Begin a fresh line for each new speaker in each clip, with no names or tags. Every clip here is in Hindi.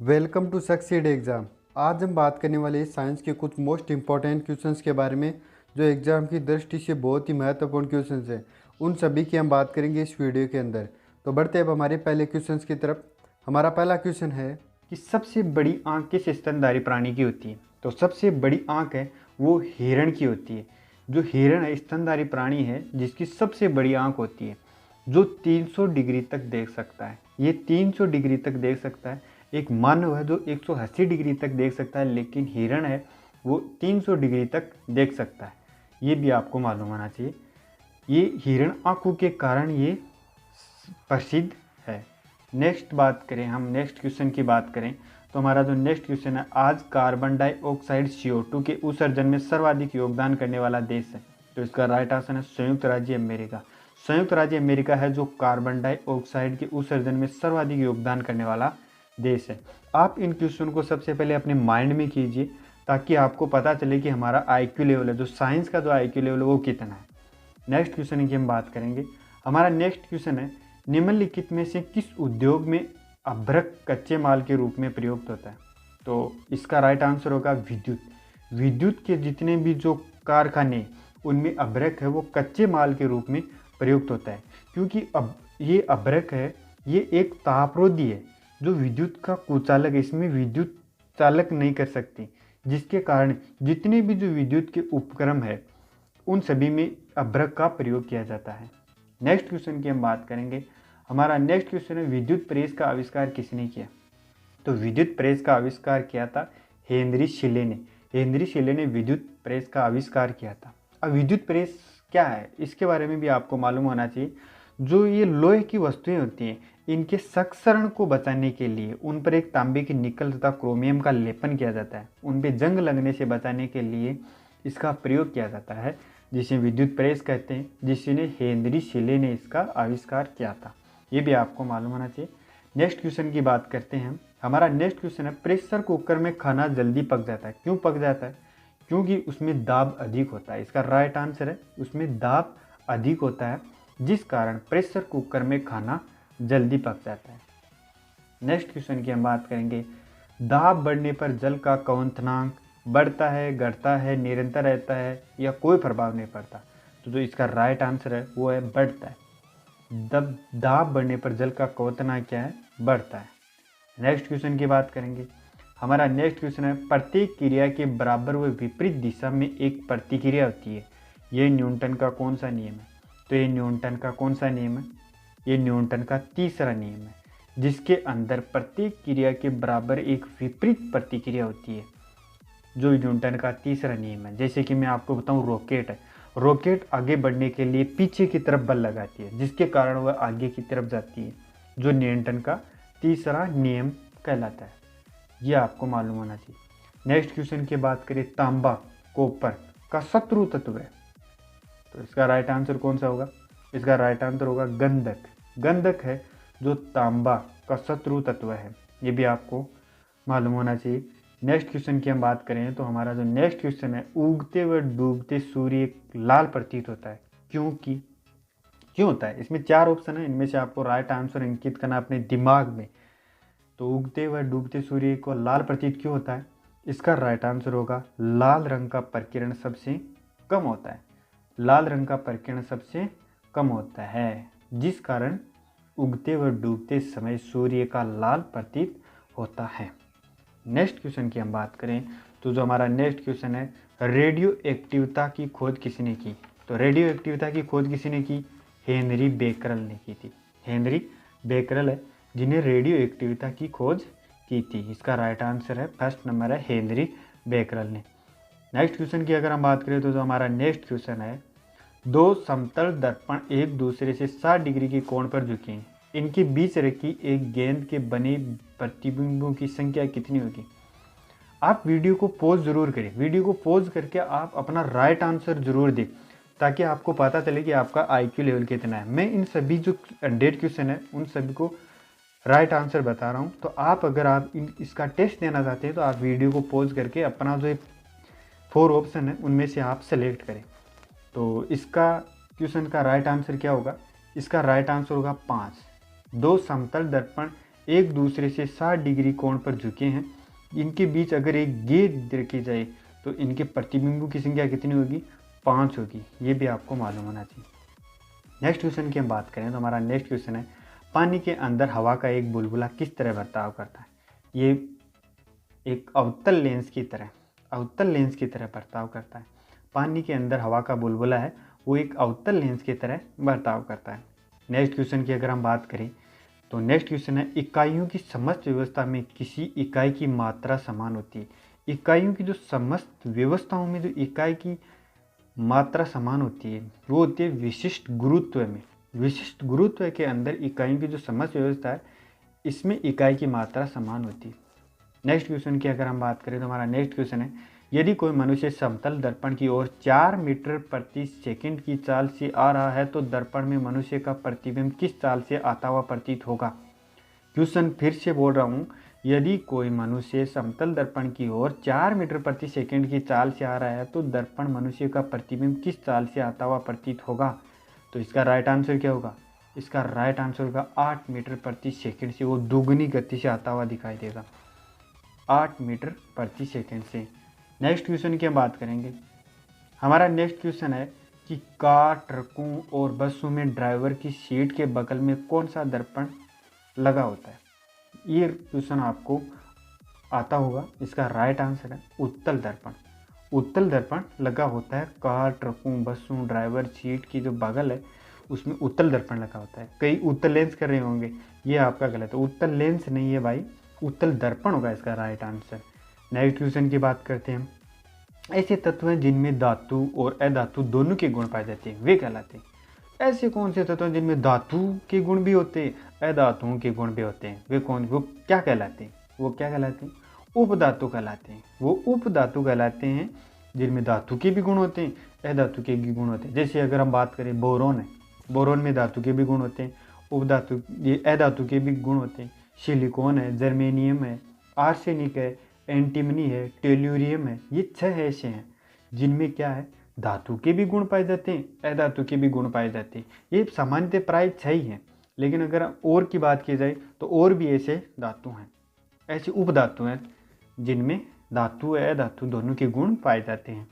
Welcome to succeed exam. आज हम बात करने वाले हैं साइंस के कुछ मोस्ट इम्पॉर्टेंट क्वेश्चंस के बारे में जो एग्ज़ाम की दृष्टि से बहुत ही महत्वपूर्ण क्वेश्चंस हैं। उन सभी की हम बात करेंगे इस वीडियो के अंदर। तो बढ़ते हैं अब हमारे पहले क्वेश्चंस की तरफ। हमारा पहला क्वेश्चन है
कि सबसे बड़ी आंख किस स्तनधारी प्राणी की होती है। तो सबसे बड़ी आंख है वो हिरण की होती है। जो हिरण है स्तनधारी प्राणी है जिसकी सबसे बड़ी आंख होती है, जो 300 डिग्री तक देख सकता है। ये 300 डिग्री तक देख सकता है। एक मानव है जो 180 डिग्री तक देख सकता है, लेकिन हिरण है वो 300 डिग्री तक देख सकता है। ये भी आपको मालूम होना चाहिए। ये हिरण आंखों के कारण ये प्रसिद्ध है। नेक्स्ट बात करें, हम नेक्स्ट क्वेश्चन की बात करें तो हमारा जो नेक्स्ट क्वेश्चन है, आज कार्बन डाइऑक्साइड CO2 के उत्सर्जन में सर्वाधिक योगदान करने वाला देश है। तो इसका राइट आंसर है संयुक्त राज्य अमेरिका। संयुक्त राज्य अमेरिका है जो कार्बन डाइऑक्साइड के उत्सर्जन में सर्वाधिक योगदान करने वाला देश है। आप इन क्वेश्चन को सबसे पहले अपने माइंड में कीजिए ताकि आपको पता चले कि हमारा IQ लेवल है, जो साइंस का जो IQ लेवल है वो कितना है। नेक्स्ट क्वेश्चन की हम बात करेंगे। हमारा नेक्स्ट क्वेश्चन है, निम्नलिखित में से किस उद्योग में अभ्रक कच्चे माल के रूप में प्रयुक्त होता है। तो इसका राइट आंसर होगा विद्युत। विद्युत के जितने भी जो कारखाने उनमें अभ्रक है वो कच्चे माल के रूप में प्रयुक्त होता है, क्योंकि अब ये अभ्रक है ये एक तापरोधी है जो विद्युत का कुचालक है। इसमें विद्युत चालक नहीं कर सकती, जिसके कारण जितने भी जो विद्युत के उपकरण है उन सभी में अभ्रक का प्रयोग किया जाता है। नेक्स्ट क्वेश्चन की हम बात करेंगे। हमारा नेक्स्ट क्वेश्चन है, विद्युत प्रेस का आविष्कार किसने किया। तो विद्युत प्रेस का आविष्कार किया था हेनरी शेले ने। हेनरी शेले ने विद्युत प्रेस का आविष्कार किया था। अब विद्युत प्रेस क्या है इसके बारे में भी आपको मालूम होना चाहिए। जो ये लोहे की वस्तुएं होती हैं, इनके संक्षरण को बचाने के लिए उन पर एक तांबे की निकल तथा क्रोमियम का लेपन किया जाता है। उन पर जंग लगने से बचाने के लिए इसका प्रयोग किया जाता है, जिसे विद्युत प्रेस कहते हैं, जिसने हेनरी शेले ने इसका आविष्कार किया था। ये भी आपको मालूम होना चाहिए। नेक्स्ट क्वेश्चन की बात करते हैं हम। हमारा नेक्स्ट क्वेश्चन है, प्रेशर कुकर में खाना जल्दी पक जाता है। क्यों पक जाता है? क्योंकि उसमें दाब अधिक होता है। इसका राइट आंसर है उसमें दाब अधिक होता है, जिस कारण प्रेशर कुकर में खाना जल्दी पक जाता है। नेक्स्ट क्वेश्चन की हम बात करेंगे, दाब बढ़ने पर जल का क्वथनांक बढ़ता है, घटता है, निरंतर रहता है या कोई प्रभाव नहीं पड़ता। तो जो इसका राइट आंसर है वो है बढ़ता है। दाब बढ़ने पर जल का क्वथनांक क्या है? बढ़ता है। नेक्स्ट क्वेश्चन की बात करेंगे। हमारा नेक्स्ट क्वेश्चन है, प्रत्येक क्रिया के बराबर व विपरीत दिशा में एक प्रतिक्रिया होती है। यह न्यूटन का कौन सा नियम है? तो ये न्यूटन का कौन सा नियम है? ये न्यूटन का तीसरा नियम है, जिसके अंदर प्रत्येक क्रिया के बराबर एक विपरीत प्रतिक्रिया होती है, जो न्यूटन का तीसरा नियम है। जैसे कि मैं आपको बताऊं, रॉकेट है। रॉकेट आगे बढ़ने के लिए पीछे की तरफ बल लगाती है, जिसके कारण वह आगे की तरफ जाती है, जो न्यूटन का तीसरा नियम कहलाता है। यह आपको मालूम होना चाहिए। नेक्स्ट क्वेश्चन की बात करें, तांबा कॉपर का शत्रु तत्व है। तो इसका राइट आंसर कौन सा होगा? इसका राइट आंसर होगा गंधक। गंधक है जो तांबा का शत्रु तत्व है। ये भी आपको मालूम होना चाहिए। नेक्स्ट क्वेश्चन की हम बात करें तो हमारा जो नेक्स्ट क्वेश्चन है, उगते व डूबते सूर्य लाल प्रतीत होता है। क्यों होता है? इसमें 4 ऑप्शन है, इनमें से आपको राइट आंसर अंकित करना अपने दिमाग में। तो उगते व डूबते सूर्य को लाल प्रतीत क्यों होता है? इसका राइट आंसर होगा, लाल रंग का प्रकीर्ण सबसे कम होता है। लाल रंग का प्रकीर्ण सबसे कम होता है, जिस कारण उगते व डूबते समय सूर्य का लाल प्रतीत होता है। नेक्स्ट क्वेश्चन की हम बात करें तो जो हमारा नेक्स्ट क्वेश्चन है, रेडियो एक्टिविता की खोज किसने की। तो रेडियो एक्टिविता की खोज किसने की? हेनरी बेकरल ने की थी। हेनरी बेकरल है जिन्हें रेडियो एक्टिविता की खोज की थी। इसका राइट आंसर है फर्स्ट नंबर है हेनरी बेकरल ने। नेक्स्ट क्वेश्चन की अगर हम बात करें तो जो हमारा नेक्स्ट क्वेश्चन है, 2 समतल दर्पण एक दूसरे से 60 डिग्री के कोण पर झुके हैं, इनके बीच रखी एक गेंद के बने प्रतिबिंबों की संख्या कितनी होगी। आप वीडियो को पॉज जरूर करें। वीडियो को पॉज करके आप अपना राइट आंसर जरूर दें, ताकि आपको पता चले कि आपका IQ लेवल कितना है। मैं इन सभी जो 100 क्वेश्चन है उन सभी को राइट आंसर बता रहा हूँ। तो आप अगर आप इसका टेस्ट देना चाहते हैं तो आप वीडियो को पॉज करके अपना जो 4 ऑप्शन है उनमें से आप सेलेक्ट करें। तो इसका क्वेश्चन का राइट आंसर क्या होगा? इसका राइट आंसर होगा 5। 2 समतल दर्पण एक दूसरे से 60 डिग्री कोण पर झुके हैं। इनके बीच अगर एक गेंद रखी जाए तो इनके प्रतिबिंबों की संख्या कितनी होगी? 5 होगी। ये भी आपको मालूम होना चाहिए। नेक्स्ट क्वेश्चन की हम बात करें तो हमारा नेक्स्ट क्वेश्चन है, पानी के अंदर हवा का एक बुलबुला किस तरह बर्ताव करता है? ये एक अवतल लेंस की तरह बर्ताव करता है। पानी के अंदर हवा का बुलबुला है, वो एक अवतल लेंस की तरह बर्ताव करता है। नेक्स्ट क्वेश्चन की अगर हम बात करें तो नेक्स्ट क्वेश्चन है, इकाइयों की समस्त व्यवस्था में किसी इकाई की मात्रा समान होती है। इकाइयों की जो समस्त व्यवस्थाओं में जो इकाई की मात्रा समान होती है वो होती है विशिष्ट गुरुत्व में। विशिष्ट गुरुत्व के अंदर इकाइयों की जो समस्त व्यवस्था है इसमें इकाई की मात्रा समान होती है। नेक्स्ट क्वेश्चन की अगर हम बात करें तो हमारा नेक्स्ट क्वेश्चन है, यदि कोई मनुष्य समतल दर्पण की ओर 4 मीटर प्रति सेकंड की चाल से आ रहा है तो दर्पण में मनुष्य का प्रतिबिंब किस चाल से आता हुआ प्रतीत होगा? क्वेश्चन फिर से बोल रहा हूँ, यदि कोई मनुष्य समतल दर्पण की ओर 4 मीटर प्रति सेकंड की चाल से आ रहा है तो दर्पण मनुष्य का प्रतिबिंब किस चाल से आता हुआ प्रतीत होगा? तो इसका राइट आंसर क्या होगा? इसका राइट आंसर होगा 8 मीटर प्रति सेकंड से, वो दुगनी गति से आता हुआ दिखाई देगा, 8 मीटर प्रति सेकंड से। नेक्स्ट क्वेश्चन की हम बात करेंगे। हमारा नेक्स्ट क्वेश्चन है कि कार, ट्रकों और बसों में ड्राइवर की सीट के बगल में कौन सा दर्पण लगा होता है? ये क्वेश्चन आपको आता होगा। इसका राइट आंसर है उत्तल दर्पण। उत्तल दर्पण लगा होता है कार, ट्रकों, बसों, ड्राइवर सीट की जो बगल है उसमें उत्तल दर्पण लगा होता है। कई उत्तल लेंस कर रहे होंगे, ये आपका गलत है। उत्तल लेंस नहीं है भाई, उत्तल दर्पण होगा इसका राइट आंसर। नेक्स्ट क्वेश्चन की बात करते हैं। ऐसे तत्व हैं जिनमें धातु और अधातु दोनों के गुण पाए जाते हैं, वे कहलाते हैं। ऐसे कौन से तत्व हैं जिनमें धातु के गुण भी होते हैं, अधातुओं के गुण भी होते हैं? वो क्या कहलाते हैं? वो क्या कहलाते हैं? उपधातु कहलाते हैं। वो उपधातु कहलाते हैं जिनमें धातु के भी गुण होते हैं, अधातु के भी गुण होते हैं। जैसे अगर हम बात करें बोरोन है, बोरोन में धातु के भी गुण होते हैं, उपधातु ये अधातु के भी गुण होते हैं। सिलिकॉन है, जर्मेनियम है, आर्सेनिक है, एंटीमनी है, टेल्यूरियम है। ये 6 ऐसे हैं जिनमें क्या है, धातु के भी गुण पाए जाते हैं, अधातु के भी गुण पाए जाते हैं। ये सामान्यतः प्राय 6 ही हैं, लेकिन अगर और की बात की जाए तो और भी ऐसे धातु हैं, ऐसे उपधातु हैं जिनमें धातु अधातु दोनों के गुण पाए जाते हैं।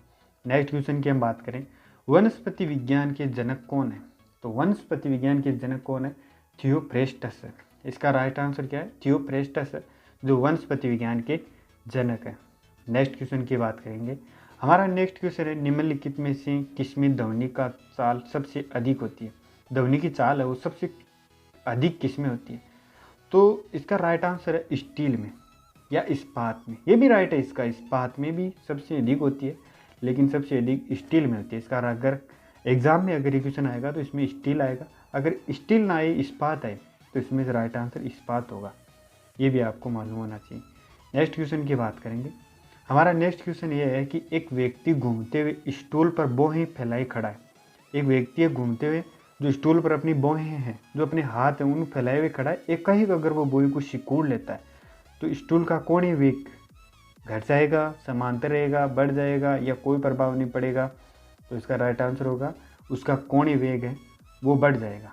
नेक्स्ट क्वेश्चन की हम बात करें, वनस्पति विज्ञान के जनक कौन है? तो वनस्पति विज्ञान के जनक कौन है? थियोफ्रेस्टस। इसका राइट आंसर क्या है? थियोफ्रेस्टस, जो वनस्पति विज्ञान के जनक है। नेक्स्ट क्वेश्चन की बात करेंगे। हमारा नेक्स्ट क्वेश्चन है, निम्नलिखित में से किसमें ध्वनि का चाल सबसे अधिक होती है? ध्वनि की चाल है वो सबसे अधिक किसमें होती है? तो इसका राइट आंसर है स्टील में या इस्पात में। ये भी राइट है इसका, इस्पात में भी सबसे अधिक होती है, लेकिन सबसे अधिक स्टील में होती है। इसका अगर एग्जाम में अगर ये क्वेश्चन आएगा तो इसमें स्टील आएगा, अगर स्टील ना आए इस्पात आए तो इसमें से राइट आंसर इस्पात होगा। ये भी आपको मालूम होना चाहिए। नेक्स्ट क्वेश्चन की बात करेंगे। हमारा नेक्स्ट क्वेश्चन ये है कि एक व्यक्ति घूमते हुए स्टूल पर बाहें फैलाए खड़ा है। एक व्यक्ति है घूमते हुए जो स्टूल पर अपनी बाहें हैं, जो अपने हाथ हैं उन फैलाए हुए खड़ा है। एक ही अगर वो बोई को सिकोड़ लेता है तो स्टूल का कोणीय वेग घट जाएगा, समांतर रहेगा, बढ़ जाएगा या कोई प्रभाव नहीं पड़ेगा? तो इसका राइट आंसर होगा उसका कोणीय वेग है वो बढ़ जाएगा।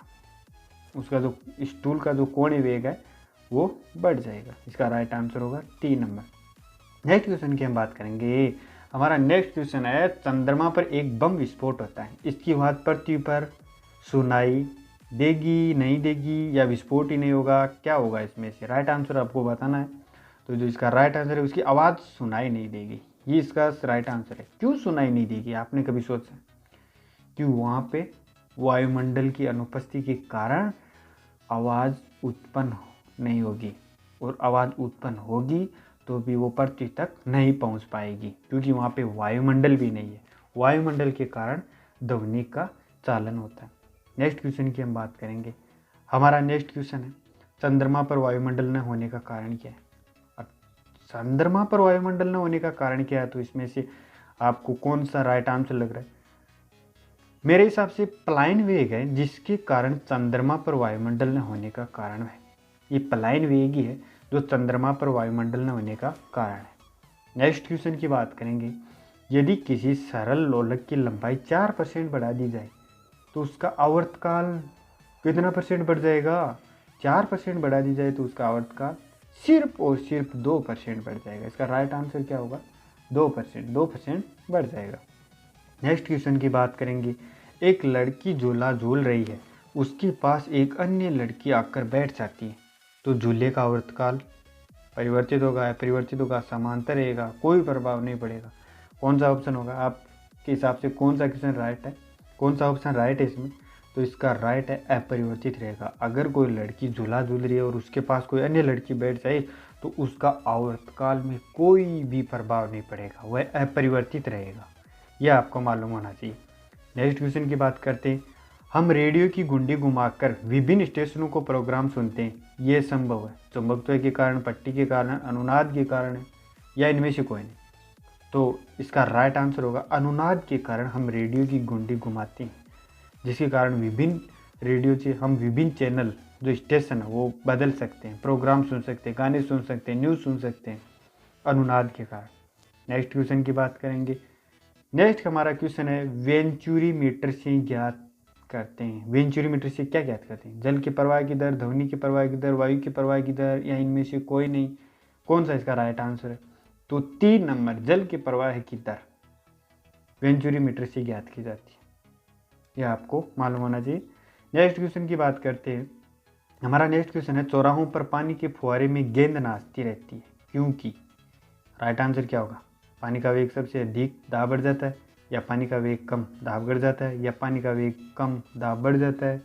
उसका जो स्टूल का जो कोणीय वेग है वो बढ़ जाएगा। इसका राइट आंसर होगा 3 नंबर। नेक्स्ट क्वेश्चन की हम बात करेंगे। हमारा नेक्स्ट क्वेश्चन है, चंद्रमा पर एक बम विस्फोट होता है, इसकी आवाज़ पृथ्वी पर सुनाई देगी, नहीं देगी, या विस्फोट ही नहीं होगा? क्या होगा इसमें से? राइट आंसर आपको बताना है। तो जो इसका राइट आंसर है उसकी आवाज़ सुनाई नहीं देगी, ये इसका राइट आंसर है। क्यों सुनाई नहीं देगी? आपने कभी सोचा? क्यों? वहाँ पे वायुमंडल की अनुपस्थिति के कारण आवाज़ उत्पन्न नहीं होगी, और आवाज़ उत्पन्न होगी तो भी वो पृथ्वी तक नहीं पहुंच पाएगी, क्योंकि वहाँ पे वायुमंडल भी नहीं है। वायुमंडल के कारण ध्वनि का चालन होता है। नेक्स्ट क्वेश्चन की हम बात करेंगे। हमारा नेक्स्ट क्वेश्चन है, चंद्रमा पर वायुमंडल न होने का कारण क्या है? अब चंद्रमा पर वायुमंडल न होने का कारण क्या है? तो इसमें से आपको कौन सा राइट आंसर लग रहा है? मेरे हिसाब से पलायन वेग है जिसके कारण चंद्रमा पर वायुमंडल न होने का कारण है। ये पलायन वेग ही है जो चंद्रमा पर वायुमंडल न होने का कारण है। नेक्स्ट क्वेश्चन की बात करेंगे। यदि किसी सरल लोलक की लंबाई 4% बढ़ा दी जाए तो उसका आवर्तकाल कितना % बढ़ जाएगा? 4% बढ़ा दी जाए तो उसका आवर्तकाल सिर्फ और सिर्फ 2% बढ़ जाएगा। इसका राइट आंसर क्या होगा? 2% बढ़ जाएगा। नेक्स्ट क्वेश्चन की बात करेंगे। एक लड़की झूला झूल रही है, उसके पास एक अन्य लड़की आकर बैठ जाती है, तो झूले का आवर्तकाल परिवर्तित होगा, अपरिवर्तित होगा, समांतर रहेगा, कोई प्रभाव नहीं पड़ेगा। कौन सा ऑप्शन होगा आपके हिसाब से? कौन सा क्वेश्चन राइट है? कौन सा ऑप्शन राइट है इसमें? तो इसका राइट है अपरिवर्तित रहेगा। अगर कोई लड़की झूला झूल रही है और उसके पास कोई अन्य लड़की बैठ जाए तो उसका आवर्तकाल में कोई भी प्रभाव नहीं पड़ेगा, वह अपरिवर्तित रहेगा। यह आपको मालूम होना चाहिए। नेक्स्ट क्वेश्चन की बात करते हैं। हम रेडियो की घुंडी घुमाकर विभिन्न स्टेशनों को प्रोग्राम सुनते हैं, ये संभव है चुंबकत्व के कारण, पट्टी के कारण, अनुनाद के कारण है, या इनमें से कोई नहीं? तो इसका राइट आंसर होगा अनुनाद के कारण हम रेडियो की घुंडी घुमाते हैं, जिसके कारण विभिन्न रेडियो से हम विभिन्न चैनल जो स्टेशन है वो बदल सकते हैं, प्रोग्राम सुन सकते हैं, गाने सुन सकते हैं, न्यूज़ सुन सकते हैं, अनुनाद के कारण। नेक्स्ट क्वेश्चन की बात करेंगे। नेक्स्ट हमारा क्वेश्चन है वेंचुरी मीटर से ज्ञात करते हैं। वेंचुरी मीटर से क्या ज्ञात करते हैं? जल के प्रवाह की दर, ध्वनि के प्रवाह की दर, वायु के प्रवाह की दर, या इनमें से कोई नहीं? कौन सा इसका राइट आंसर है? तो 3 नंबर, जल के प्रवाह की दर वेंचुरी मीटर से ज्ञात की जाती है। यह आपको मालूम होना चाहिए। नेक्स्ट क्वेश्चन की बात करते हैं। हमारा नेक्स्ट क्वेश्चन है चौराहों पर पानी के फुहारे में गेंद नाचती रहती है, क्योंकि? राइट आंसर क्या होगा? पानी का वेग सबसे अधिक, दाब बढ़ जाता है, या पानी का वेग कम, दाब बढ़ जाता है, या पानी का वेग कम, दाब बढ़ जाता है।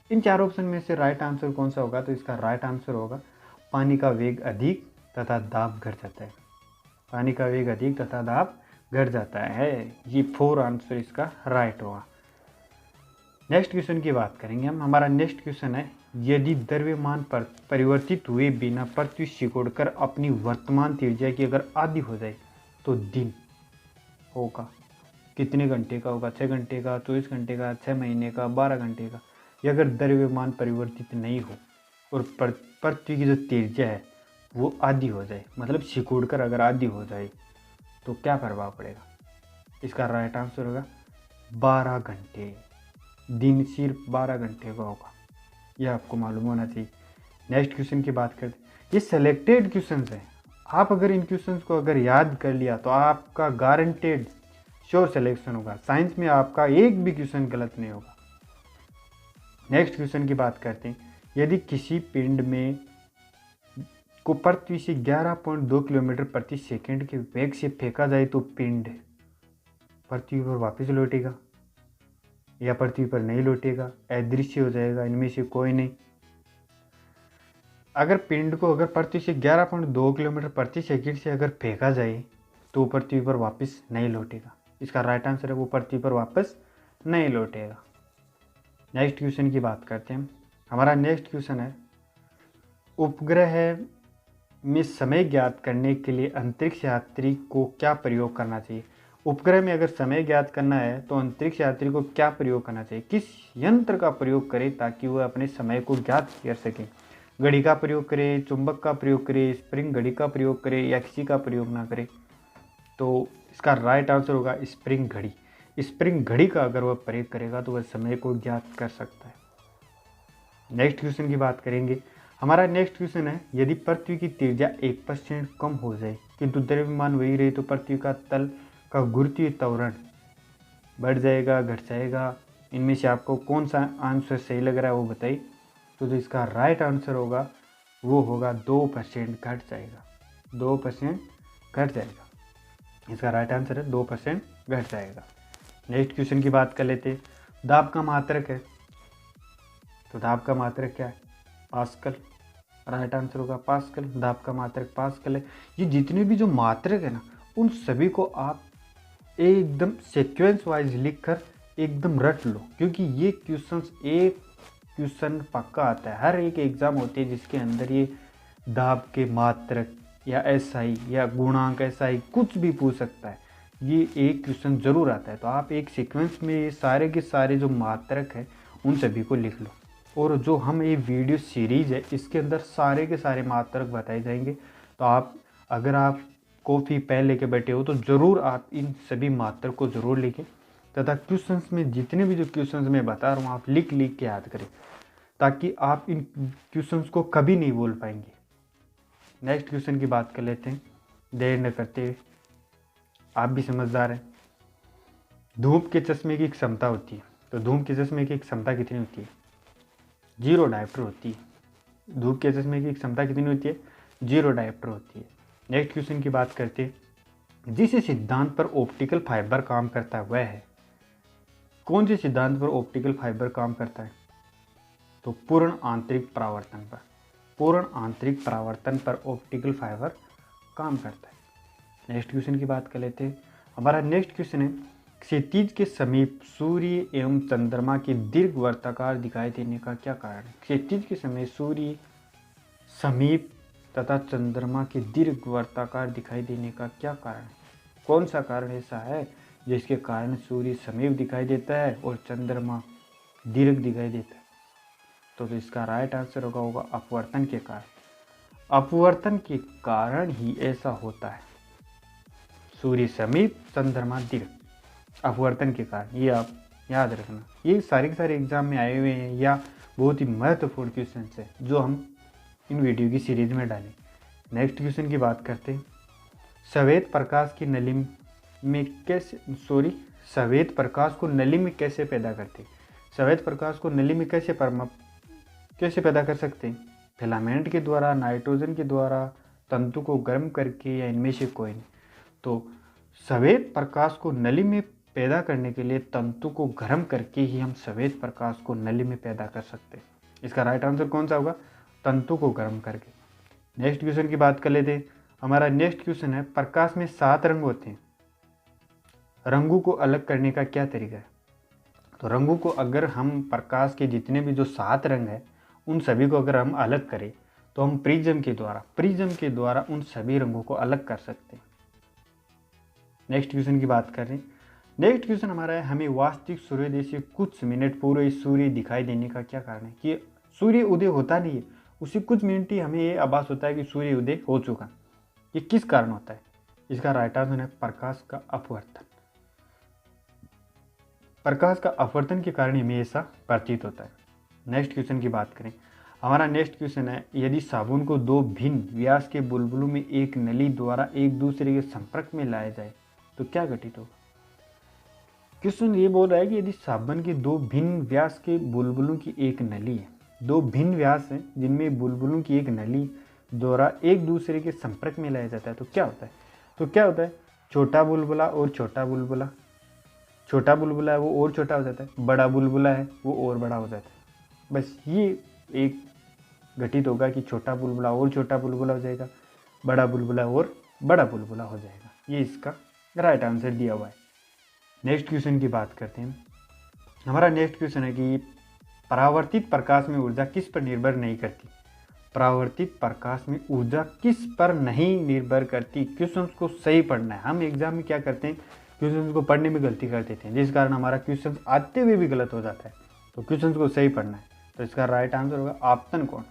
इन 4 ऑप्शन में से राइट आंसर कौन सा होगा? तो इसका राइट आंसर होगा पानी का वेग अधिक तथा दाब घट जाता है। पानी का वेग अधिक तथा दाब घट जाता है। ये 4 आंसर इसका राइट होगा। नेक्स्ट क्वेश्चन की बात करेंगे हम। हमारा नेक्स्ट क्वेश्चन है यदि द्रव्यमान पर परिवर्तित हुए बिना पृथ्वी सिकुड़कर अपनी वर्तमान त्रिज्या की अगर आधी हो जाए तो दिन होगा कितने घंटे का होगा? 6 घंटे का, 24 घंटे का, 6 महीने का, 12 घंटे का? या अगर द्रव्यमान परिवर्तित नहीं हो और पृथ्वी की जो त्रिज्या है वो आधी हो जाए, मतलब सिकुड़कर अगर आधी हो जाए, तो क्या प्रभाव पड़ेगा? इसका राइट आंसर होगा 12 घंटे। दिन सिर्फ 12 घंटे का होगा। यह आपको मालूम होना चाहिए। नेक्स्ट क्वेश्चन की बात करते हैं। ये सेलेक्टेड क्वेश्चन हैं। आप अगर इन क्वेश्चंस को अगर याद कर लिया तो आपका गारंटेड श्योर सिलेक्शन होगा। साइंस में आपका एक भी क्वेश्चन गलत नहीं होगा। नेक्स्ट क्वेश्चन की बात करते हैं। यदि किसी पिंड में को पृथ्वी से 11.2 किलोमीटर प्रति सेकंड के वेग से फेंका जाए तो पिंड पृथ्वी पर वापस लौटेगा या पृथ्वी पर नहीं लौटेगा, अदृश्य हो जाएगा? इनमें से कोई नहीं। अगर पिंड को अगर पृथ्वी से 11.2 किलोमीटर प्रति सेकंड से अगर फेंका जाए तो पृथ्वी पर वापस नहीं लौटेगा। इसका राइट आंसर है वो पृथ्वी पर वापस नहीं लौटेगा। नेक्स्ट क्वेश्चन की बात करते हैं। हमारा नेक्स्ट क्वेश्चन है उपग्रह में समय ज्ञात करने के लिए अंतरिक्ष यात्री को क्या प्रयोग करना चाहिए? उपग्रह में अगर समय ज्ञात करना है तो अंतरिक्ष यात्री को क्या प्रयोग करना चाहिए? किस यंत्र का प्रयोग करे ताकि वह अपने समय को ज्ञात कर सके? घड़ी का प्रयोग करे, चुंबक का प्रयोग करे, स्प्रिंग घड़ी का प्रयोग करे, या किसी का प्रयोग ना करे? तो इसका राइट आंसर होगा स्प्रिंग घड़ी। स्प्रिंग घड़ी का अगर वह प्रयोग करेगा तो वह समय को ज्ञात कर सकता है। नेक्स्ट क्वेश्चन की बात करेंगे। हमारा नेक्स्ट क्वेश्चन है यदि पृथ्वी की त्रिज्या 1% कम हो जाए किंतु द्रव्यमान वही रहे तो पृथ्वी का तल का गुरुत्वीय त्वरण बढ़ जाएगा, घट जाएगा? इनमें से आपको कौन सा आंसर सही लग रहा है वो बताइए। तो जो इसका राइट आंसर होगा वो होगा 2% घट जाएगा। 2% घट जाएगा। इसका राइट आंसर है 2% घट जाएगा। नेक्स्ट क्वेश्चन की बात कर लेते हैं। दाब का मात्रक है, तो दाब का मात्रक क्या है? पास्कल। राइट आंसर होगा पास्कल। दाब का मात्रक पास्कल है। ये जितने भी जो मात्रक है ना उन सभी को आप एकदम सीक्वेंस वाइज लिखकर एकदम रट लो, क्योंकि ये क्वेश्चंस एक क्वेश्चन पक्का आता है। हर एक एग्जाम होती है जिसके अंदर ये दाब के मात्रक या एसआई या गुणांक एसआई कुछ भी पूछ सकता है। ये एक क्वेश्चन जरूर आता है। तो आप एक सीक्वेंस में ये सारे के सारे जो मात्रक है उन सभी को लिख लो। और जो हम ये वीडियो सीरीज है इसके अंदर सारे के सारे मात्रक बताए जाएंगे। तो आप अगर आप कॉफ़ी पेन लेके बैठे हो तो ज़रूर आप इन सभी मात्रक को ज़रूर लिखें तथा क्वेश्चंस में जितने भी जो क्वेश्चंस मैं बता रहा हूँ आप लिख के याद करें ताकि आप इन क्वेश्चंस को कभी नहीं भूल पाएंगे। नेक्स्ट क्वेश्चन की बात कर लेते हैं, देर न करते हुए। आप भी समझदार हैं। धूप के चश्मे की क्षमता होती है, तो धूप के चश्मे की क्षमता कितनी होती है? 0 डायोप्टर होती है। धूप के चश्मे की क्षमता कितनी होती है? 0 डायोप्टर होती है। नेक्स्ट क्वेश्चन की बात करते हैं, जिस सिद्धांत पर ऑप्टिकल फाइबर काम करता है वह है? कौन से सिद्धांत पर ऑप्टिकल फाइबर काम करता है? तो पूर्ण आंतरिक परावर्तन पर। पूर्ण आंतरिक परावर्तन पर ऑप्टिकल फाइबर काम करता है। नेक्स्ट क्वेश्चन की बात कर लेते हैं। हमारा नेक्स्ट क्वेश्चन है, क्षितिज के समीप सूर्य एवं चंद्रमा के दीर्घ वर्ताकार दिखाई देने का क्या कारण है? क्षितिज के समय सूर्य समीप तथा चंद्रमा के दीर्घ वर्ताकार दिखाई देने का क्या कारण है? कौन सा कारण ऐसा है जिसके कारण सूर्य समीप दिखाई देता है और चंद्रमा दीर्घ दिखाई देता है? तो इसका राइट आंसर होगा अपवर्तन के कारण। अपवर्तन के कारण ही ऐसा होता है, सूर्य समीप चंद्रमा दीर्घ, अपवर्तन के कारण। ये आप याद रखना, ये सारे के सारे एग्जाम में आए हुए हैं या बहुत ही महत्वपूर्ण क्वेश्चन है जो हम इन वीडियो की सीरीज में डालें। नेक्स्ट क्वेश्चन की बात करते हैं, सफेद प्रकाश की नली में सफेद प्रकाश को नली में कैसे पैदा करते? सफेद प्रकाश को नली में कैसे पैदा कर सकते हैं? फिलामेंट के द्वारा, नाइट्रोजन के द्वारा, तंतु को गर्म करके, या इनमें से कोई नहीं। तो सफेद प्रकाश को नली में पैदा करने के लिए तंतु को गर्म करके ही हम सफेद प्रकाश को नली में पैदा कर सकते हैं। इसका राइट आंसर कौन सा होगा? तंतु को गर्म करके। नेक्स्ट क्वेश्चन की बात कर लेते हैं। हमारा नेक्स्ट क्वेश्चन है, प्रकाश में 7 रंग होते हैं, रंगों को अलग करने का क्या तरीका है? तो रंगों को अगर हम प्रकाश के जितने भी जो 7 रंग है उन सभी को अगर हम अलग करें तो हम प्रिज्म के द्वारा उन सभी रंगों को अलग कर सकते हैं। नेक्स्ट क्वेश्चन की बात कर रहे हैं। नेक्स्ट क्वेश्चन हमारा है, हमें वास्तविक सूर्योदय से कुछ मिनट पूर्व सूर्य दिखाई देने का क्या कारण है? कि सूर्य उदय होता नहीं है, उसी कुछ मिनट ही हमें ये आभास होता है कि सूर्य उदय हो चुका। ये किस कारण होता है? इसका राइट आंसर है प्रकाश का अपवर्तन। प्रकाश का अपवर्तन के कारण हमें ऐसा प्रतीत होता है। नेक्स्ट क्वेश्चन की बात करें। हमारा नेक्स्ट क्वेश्चन है, यदि साबुन को 2 भिन्न व्यास के बुलबुलों में एक नली द्वारा एक दूसरे के संपर्क में लाया जाए तो क्या घटित होगा? क्वेश्चन ये बोल रहा है कि यदि साबुन के 2 भिन्न व्यास के बुलबुलों की एक नली है, 2 भिन्न व्यास हैं जिनमें बुलबुलों की एक नली द्वारा एक दूसरे के संपर्क में लाया जाता है तो क्या होता है? छोटा बुलबुला और छोटा बुलबुला है वो और छोटा हो जाता है, बड़ा बुलबुला है वो और बड़ा हो जाता है। बस ये एक घटित होगा कि छोटा बुलबुला और छोटा बुलबुला हो जाएगा, बड़ा बुलबुला और बड़ा बुलबुला हो जाएगा। ये इसका राइट आंसर दिया हुआ है। नेक्स्ट क्वेश्चन की बात करते हैं। हमारा नेक्स्ट क्वेश्चन है कि परावर्तित प्रकाश में ऊर्जा किस पर निर्भर नहीं करती? परावर्तित प्रकाश में ऊर्जा किस पर नहीं निर्भर करती? क्वेश्चन को सही पढ़ना है। हम एग्जाम में क्या करते हैं, क्वेश्चन को पढ़ने में गलती कर देते हैं, जिस कारण हमारा क्वेश्चन आते हुए भी गलत हो जाता है। तो क्वेश्चन को सही पढ़ना है। तो इसका राइट आंसर होगा आपतन कोण।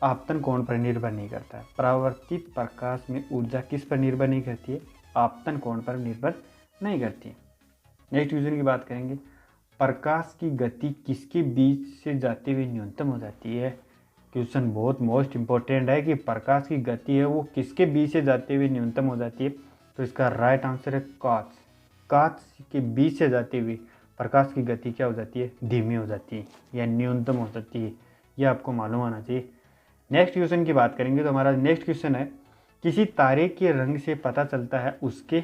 आपतन कोण पर निर्भर नहीं करता है। परावर्तित प्रकाश में ऊर्जा किस पर निर्भर नहीं करती है? आपतन कोण पर निर्भर नहीं करती है। नेक्स्ट क्वेश्चन की बात करेंगे। प्रकाश की गति किसके बीच से जाते हुए न्यूनतम हो जाती है? क्वेश्चन बहुत मोस्ट इंपॉर्टेंट है कि प्रकाश की गति है वो किसके बीच से जाते हुए न्यूनतम हो जाती है? तो इसका राइट आंसर है कांच। कांच के बीच से जाते हुए प्रकाश की गति क्या हो जाती है? धीमी हो जाती है या न्यूनतम हो जाती है। यह आपको मालूम होना चाहिए। नेक्स्ट क्वेश्चन की बात करेंगे तो हमारा नेक्स्ट क्वेश्चन है, किसी तारे के रंग से पता चलता है उसके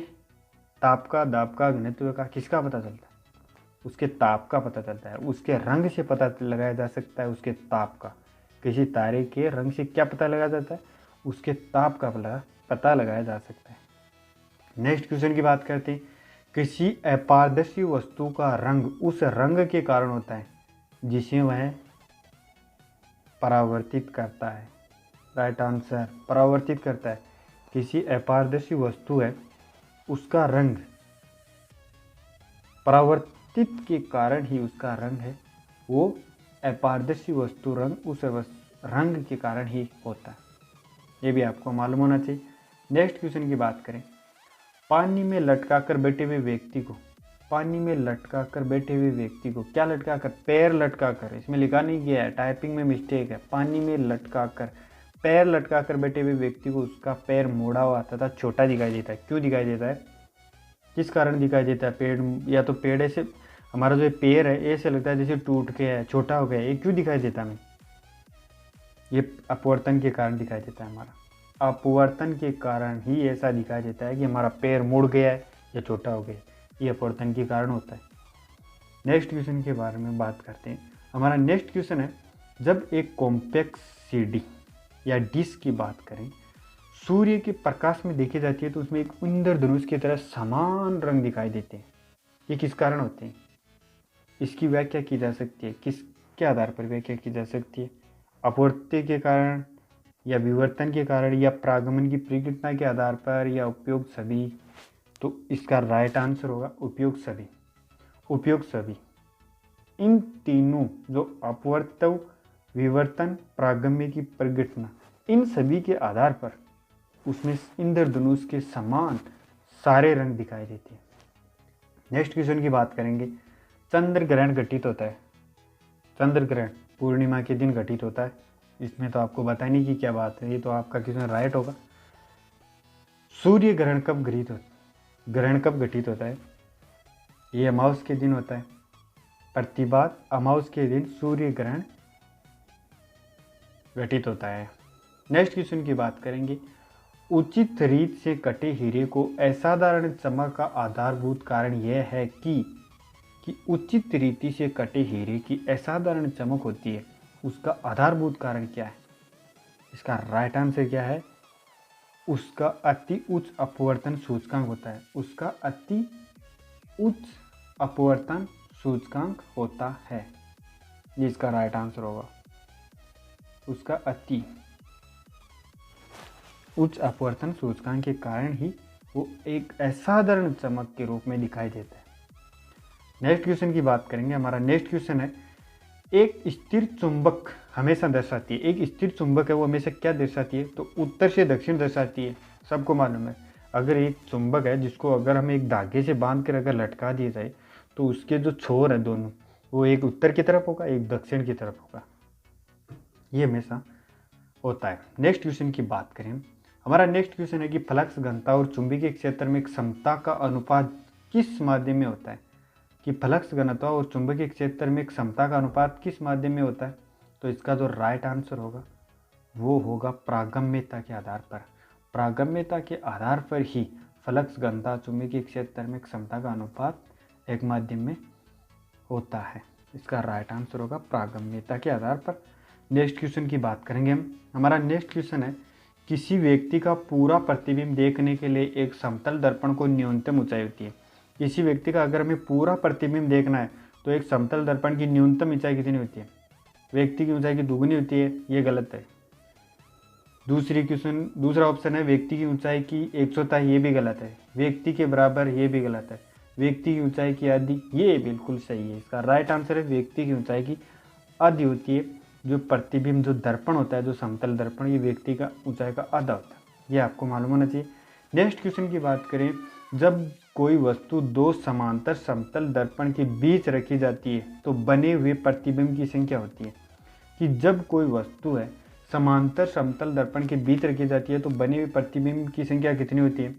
ताप का, दाब का, घनत्व का? किसका पता चलता है? उसके ताप का पता चलता है। उसके रंग से पता लगाया जा सकता है उसके ताप का। किसी तारे के रंग से क्या पता लगाया जाता है? उसके ताप का पता लगाया जा सकता है। नेक्स्ट क्वेश्चन की बात करते हैं। किसी अपारदर्शी वस्तु का रंग उस रंग के कारण होता है जिसे वह परावर्तित करता है। राइट आंसर परावर्तित करता है। किसी अपारदर्शी वस्तु है उसका रंग परावर्तित के कारण ही उसका रंग है वो अपारदर्शी वस्तु रंग उस रंग के कारण ही होता है। ये भी आपको मालूम होना चाहिए। नेक्स्ट क्वेश्चन की बात करें। पानी में लटकाकर बैठे हुए व्यक्ति को पानी में लटका कर बैठे हुए व्यक्ति को, क्या लटका कर, पैर लटका कर, इसमें लिखा नहीं गया है, टाइपिंग में मिस्टेक है, पानी में लटका कर, पैर लटका कर बैठे हुए व्यक्ति को उसका पैर मोड़ा हुआ तथा छोटा दिखाई देता है। क्यों दिखाई देता है, किस कारण दिखाई देता है? पेड़, या तो पेड़ ऐसे, हमारा जो पैर है ऐसे लगता है जैसे टूट के है, छोटा हो गया है। ये क्यों दिखाई देता है हमें? ये अपवर्तन के कारण दिखाई देता है। हमारा अपवर्तन के कारण ही ऐसा दिखाई देता है कि हमारा पैर मुड़ गया है या छोटा हो गया है। ये अपवर्तन के कारण होता है। नेक्स्ट क्वेश्चन के बारे में बात करते हैं। हमारा नेक्स्ट क्वेश्चन है, जब एक कॉम्पैक्ट सीडी या डिस्क की बात करें, सूर्य के प्रकाश में देखी जाती है तो उसमें एक इंद्रधनुष की तरह समान रंग दिखाई देते हैं। ये किस कारण होते हैं? इसकी व्याख्या की जा सकती है, किसके आधार पर व्याख्या की जा सकती है? अपवर्त्य के कारण या विवर्तन के कारण या प्रागमन की परिघटना के आधार पर या उपयोग सभी? तो इसका राइट आंसर होगा उपयोग सभी। उपयोग सभी, इन तीनों जो अपवर्तन, विवर्तन, प्रागम्य की परिघटना, इन सभी के आधार पर उसमें इंद्रधनुष के समान सारे रंग दिखाई देते हैं। नेक्स्ट क्वेश्चन की बात करेंगे। चंद्र ग्रहण घटित होता है, चंद्र ग्रहण पूर्णिमा के दिन घटित होता है। इसमें तो आपको बताने की क्या बात है, ये तो आपका क्वेश्चन राइट होगा। सूर्य ग्रहण कब घटित होता है? ये अमावस के दिन होता है। प्रतिबाद अमावस के दिन सूर्य ग्रहण घटित होता है। नेक्स्ट क्वेश्चन की बात करेंगे। उचित रीत से कटे हीरे को असाधारण चमक का आधारभूत कारण यह है कि उचित रीति से कटे हीरे की असाधारण चमक होती है, उसका आधारभूत कारण क्या है? इसका राइट आंसर क्या है? उसका अति उच्च अपवर्तन सूचकांक होता है। उसका अति उच्च अपवर्तन सूचकांक होता है, ये इसका राइट आंसर होगा। उसका अति उच्च अपवर्तन सूचकांक के कारण ही वो एक असाधारण चमक के रूप में दिखाई देता है। नेक्स्ट क्वेश्चन की बात करेंगे। हमारा नेक्स्ट क्वेश्चन है, एक स्थिर चुंबक हमेशा दर्शाती है, एक स्थिर चुंबक है वो हमेशा क्या दर्शाती है? तो उत्तर से दक्षिण दर्शाती है। सबको मालूम है, अगर एक चुंबक है जिसको अगर हम एक धागे से बांध कर अगर लटका दिया जाए तो उसके जो छोर है दोनों, वो एक उत्तर की तरफ होगा, एक दक्षिण की तरफ होगा। ये हमेशा होता है। नेक्स्ट क्वेश्चन की बात करें। हमारा नेक्स्ट क्वेश्चन है कि फ्लक्स घनता और चुंबकीय क्षेत्र में समता का अनुपात किस माध्यम में होता है? कि फ्लक्स घनत्व और चुंबकीय क्षेत्र में समता का अनुपात किस माध्यम में होता है? तो इसका जो राइट आंसर होगा वो होगा प्रागम्यता के आधार पर। प्रागम्यता के आधार पर ही फ्लक्स घनता चुंबकीय क्षेत्र में क्षमता का अनुपात एक माध्यम में होता है। इसका राइट आंसर होगा प्रागम्यता के आधार पर। नेक्स्ट क्वेश्चन की बात करेंगे हम। हमारा नेक्स्ट क्वेश्चन है, किसी व्यक्ति का पूरा प्रतिबिंब देखने के लिए एक समतल दर्पण को न्यूनतम ऊंचाई होती है। किसी व्यक्ति का अगर हमें पूरा प्रतिबिंब देखना है तो एक समतल दर्पण की न्यूनतम ऊंचाई कितनी होती है? व्यक्ति की ऊंचाई की दुगुनी होती है, ये गलत है। दूसरा ऑप्शन है व्यक्ति की ऊंचाई की 100 ये भी गलत है। व्यक्ति के बराबर, ये भी गलत है। व्यक्ति की ऊंचाई की आधी, ये बिल्कुल सही है। इसका राइट आंसर है व्यक्ति की ऊंचाई की आधी होती है। जो प्रतिबिंब, जो दर्पण होता है, जो समतल दर्पण, ये व्यक्ति का ऊंचाई का आधा होता है। ये आपको मालूम होना चाहिए। नेक्स्ट क्वेश्चन की बात करें। जब कोई वस्तु दो समांतर समतल दर्पण के बीच रखी जाती है तो बने हुए प्रतिबिंब की संख्या होती है। कि जब कोई वस्तु है समांतर समतल दर्पण के बीच रखी जाती है तो बने हुए प्रतिबिंब की संख्या कितनी होती है?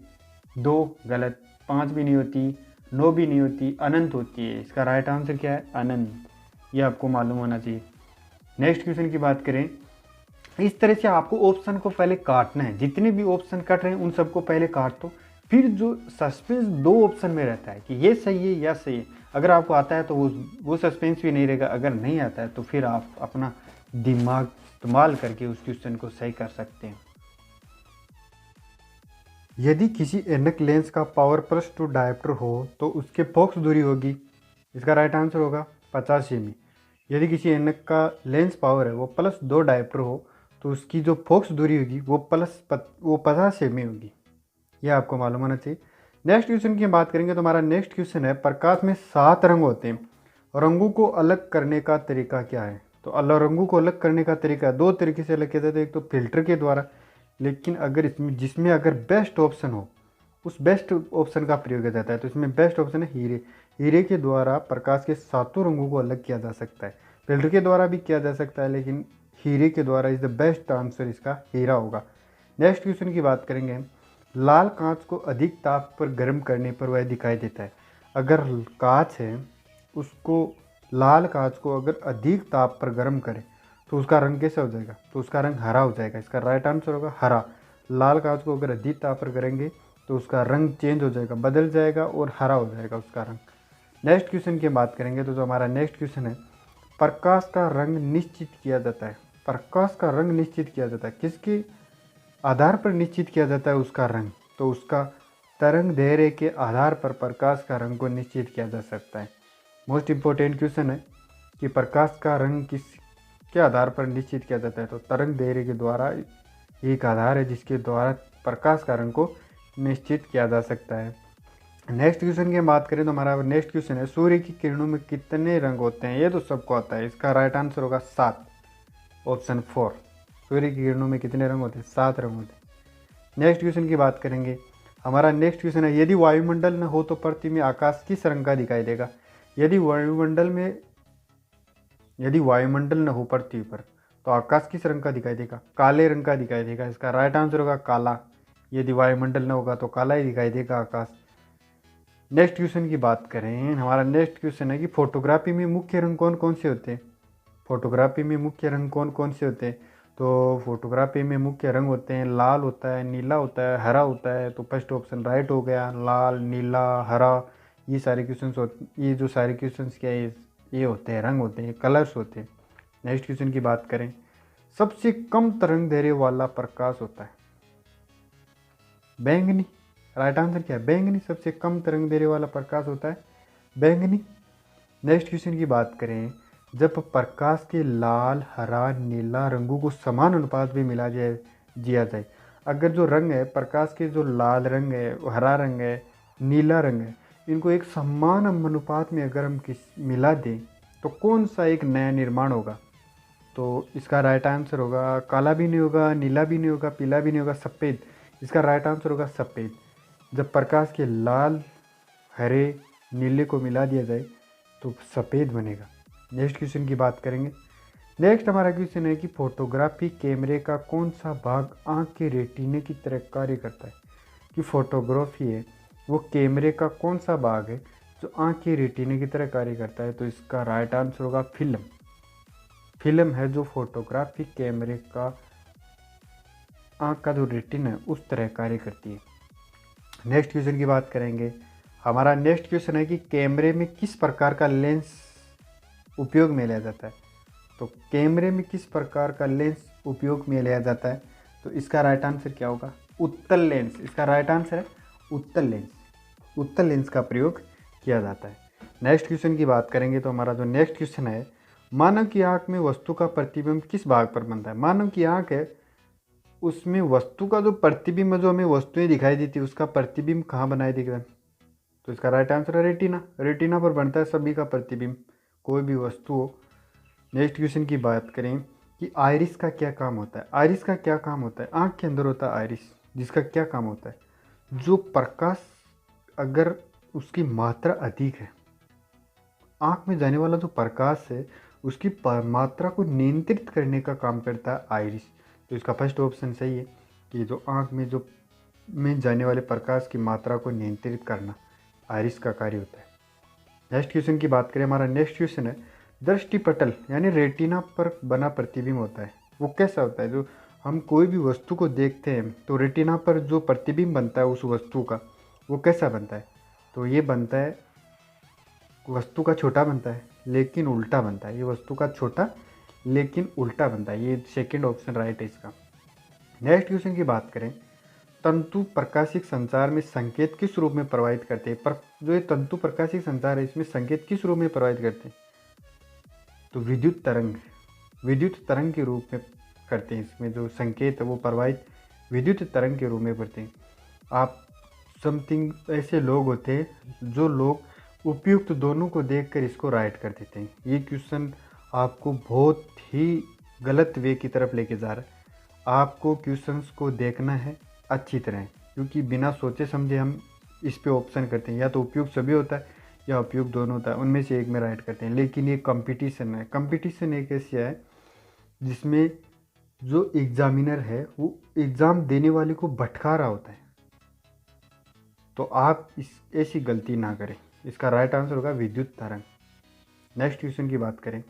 2, गलत। 5 भी नहीं होती, 9 भी नहीं होती, अनंत होती है। इसका राइट आंसर क्या है? अनंत। ये आपको मालूम होना चाहिए। नेक्स्ट क्वेश्चन की बात करें। इस तरह से आपको ऑप्शन को पहले काटना है। जितने भी ऑप्शन कट रहे हैं उन सबको पहले काट दो। फिर जो सस्पेंस 2 ऑप्शन में रहता है कि ये सही है या सही है, अगर आपको आता है तो वो सस्पेंस भी नहीं रहेगा। अगर नहीं आता है तो फिर आप अपना दिमाग इस्तेमाल करके उस क्वेश्चन को सही कर सकते हैं।
यदि किसी ऐनक लेंस का पावर +2 डायोप्टर हो तो उसके फोकस दूरी होगी। इसका राइट आंसर होगा 50 सेमी। यदि किसी ऐनक का लेंस पावर है वो +2 डायोप्टर हो तो उसकी जो फोकस दूरी होगी वो 50 सेमी होगी। यह आपको मालूम होना चाहिए। नेक्स्ट क्वेश्चन की बात करेंगे तो हमारा नेक्स्ट क्वेश्चन है, प्रकाश में 7 रंग होते हैं, रंगों को अलग करने का तरीका क्या है? तो रंगों को अलग करने का तरीका 2 तरीके से अलग किया जाता है। एक तो फिल्टर के द्वारा, लेकिन अगर जिसमें अगर बेस्ट ऑप्शन हो उस बेस्ट ऑप्शन का प्रयोग किया जाता है। तो इसमें बेस्ट ऑप्शन है हीरे। हीरे के द्वारा प्रकाश के सातों रंगों को अलग किया जा सकता है। फिल्टर के द्वारा भी किया जा सकता है, लेकिन हीरे के द्वारा इज़ द बेस्ट आंसर, इसका हीरा होगा। नेक्स्ट क्वेश्चन की बात करेंगे। लाल कांच को अधिक ताप पर गर्म करने पर वह दिखाई देता है। अगर कांच है, उसको लाल कांच को अगर अधिक ताप पर गर्म करें तो उसका रंग कैसा हो जाएगा? तो उसका रंग हरा हो जाएगा। इसका राइट आंसर होगा हरा। लाल कांच को अगर अधिक ताप पर करेंगे तो उसका रंग चेंज हो जाएगा, बदल जाएगा और हरा हो जाएगा उसका रंग। नेक्स्ट क्वेश्चन की बात करेंगे तो जो हमारा नेक्स्ट क्वेश्चन है, प्रकाश का रंग निश्चित किया जाता है। प्रकाश का रंग निश्चित किया जाता है, किसके आधार पर निश्चित किया जाता है उसका रंग? तो उसका तरंग दैर्ध्य के आधार पर प्रकाश का रंग को निश्चित किया जा सकता है। मोस्ट इम्पोर्टेंट क्वेश्चन है कि प्रकाश का रंग किस के आधार पर निश्चित किया जाता है? तो तरंग दैर्ध्य के द्वारा एक आधार है जिसके द्वारा प्रकाश का रंग को निश्चित किया जा सकता है। नेक्स्ट क्वेश्चन की हम बात करें तो हमारा नेक्स्ट क्वेश्चन है, सूर्य की किरणों में कितने रंग होते हैं? ये तो सबको आता है। इसका राइट आंसर होगा 7, ऑप्शन 4। सूर्य की किरणों में कितने रंग होते हैं? 7 रंग होते हैं। नेक्स्ट क्वेश्चन की बात करेंगे। हमारा नेक्स्ट क्वेश्चन है, यदि वायुमंडल न हो तो पृथ्वी में आकाश किस रंग का दिखाई देगा? यदि वायुमंडल न हो पृथ्वी पर तो आकाश किस रंग का दिखाई देगा? काले रंग का दिखाई देगा। इसका राइट आंसर होगा काला। यदि वायुमंडल न होगा तो काला ही दिखाई देगा आकाश। नेक्स्ट क्वेश्चन की बात करें, हमारा नेक्स्ट क्वेश्चन है कि फोटोग्राफी में मुख्य रंग कौन कौन से होते हैं? फोटोग्राफी में मुख्य रंग कौन कौन से होते हैं? तो फोटोग्राफी में मुख्य रंग होते हैं, लाल होता है, नीला होता है, हरा होता है। तो फर्स्ट ऑप्शन राइट हो गया, लाल, नीला, हरा। ये सारे ये जो सारे क्वेश्चंस क्या है, ये होते हैं, रंग होते हैं, कलर्स होते हैं। नेक्स्ट क्वेश्चन की बात करें, सबसे कम तरंग दैर्ध्य वाला प्रकाश होता है बैंगनी। राइट आंसर क्या है? बैंगनी। सबसे कम तरंग दैर्ध्य वाला प्रकाश होता है बैंगनी। नेक्स्ट क्वेश्चन की बात करें, जब प्रकाश के लाल, हरा, नीला रंगों को समान अनुपात में मिला दिया जाए, अगर जो रंग है प्रकाश के, जो लाल रंग है, हरा रंग है, नीला रंग है, इनको एक समान अनुपात में अगर हम मिला दें तो कौन सा एक नया निर्माण होगा? तो इसका राइट आंसर होगा, काला भी नहीं होगा, नीला भी नहीं होगा, पीला भी नहीं होगा, सफ़ेद। इसका राइट आंसर होगा सफ़ेद। जब प्रकाश के लाल, हरे, नीले को मिला दिया जाए तो सफ़ेद बनेगा। नेक्स्ट क्वेश्चन की बात करेंगे। नेक्स्ट हमारा क्वेश्चन है कि फोटोग्राफी कैमरे का कौन सा भाग आँख के रेटिने की तरह कार्य करता है? कि फोटोग्राफी है वो कैमरे का कौन सा भाग है जो आँख के रेटिने की तरह कार्य करता है? तो इसका राइट आंसर होगा फिल्म। फिल्म है जो फोटोग्राफी कैमरे का आँख का जो रेटिना है उस तरह कार्य करती है। नेक्स्ट क्वेश्चन की बात करेंगे। हमारा नेक्स्ट क्वेश्चन है कि कैमरे में किस प्रकार का लेंस उपयोग में लिया जाता है? तो कैमरे में किस प्रकार का लेंस उपयोग में लिया जाता है? तो इसका राइट आंसर क्या होगा? उत्तल लेंस। इसका राइट आंसर है उत्तल लेंस। उत्तल लेंस का प्रयोग किया जाता है। नेक्स्ट क्वेश्चन की बात करेंगे तो हमारा जो नेक्स्ट क्वेश्चन है, मानव की आँख में वस्तु का प्रतिबिंब किस भाग पर बनता है? मानव की आँख है, उसमें वस्तु का जो प्रतिबिंब, जो हमें वस्तुएं दिखाई देती है, उसका प्रतिबिंब कहाँ बनाई देगा? तो इसका राइट आंसर है रेटिना। रेटिना पर बनता है सभी का प्रतिबिंब, कोई भी वस्तु हो। नेक्स्ट क्वेश्चन की बात करें कि आइरिस का क्या काम होता है? आइरिस का क्या काम होता है? आँख के अंदर होता है आइरिस, जिसका क्या काम होता है? जो प्रकाश अगर उसकी मात्रा अधिक है, आँख में जाने वाला जो प्रकाश है उसकी मात्रा को नियंत्रित करने का काम करता है आइरिस। तो इसका फर्स्ट ऑप्शन सही है कि जो आँख में जाने वाले प्रकाश की मात्रा को नियंत्रित करना आइरिस का कार्य होता है। नेक्स्ट क्वेश्चन की बात करें, हमारा नेक्स्ट क्वेश्चन है, दृष्टिपटल यानी रेटिना पर बना प्रतिबिंब होता है वो कैसा होता है? जो हम कोई भी वस्तु को देखते हैं तो रेटिना पर जो प्रतिबिंब बनता है उस वस्तु का, वो कैसा बनता है? तो ये बनता है, वस्तु का छोटा बनता है लेकिन उल्टा बनता है। ये वस्तु का छोटा लेकिन उल्टा बनता है। ये सेकंड ऑप्शन राइट है इसका। नेक्स्ट क्वेश्चन की बात करें, तंतु प्रकाशिक संचार में संकेत किस रूप में प्रवाहित करते हैं? पर जो ये तंतु प्रकाशिक संचार है इसमें संकेत किस रूप में प्रवाहित करते हैं? तो विद्युत तरंग के रूप में करते हैं। इसमें जो संकेत है वो प्रवाहित विद्युत तरंग के रूप में करते हैं। आप समथिंग ऐसे लोग होते हैं जो लोग उपयुक्त दोनों को देखकर इसको राइट कर देते हैं। ये क्वेश्चन आपको बहुत ही गलत वे की तरफ लेके जा रहा है। आपको क्वेश्चंस को देखना है अच्छी तरह, क्योंकि बिना सोचे समझे हम इस पे ऑप्शन करते हैं। या तो उपयुक्त सभी होता है
या उपयुक्त दोनों होता है, उनमें से एक में राइट करते हैं। लेकिन ये कंपटीशन है। कंपटीशन एक ऐसी है जिसमें जो एग्जामिनर है वो एग्ज़ाम देने वाले को भटका रहा होता है, तो आप इस ऐसी गलती ना करें। इसका राइट आंसर होगा विद्युत तरंग। नेक्स्ट क्वेश्चन की बात करें,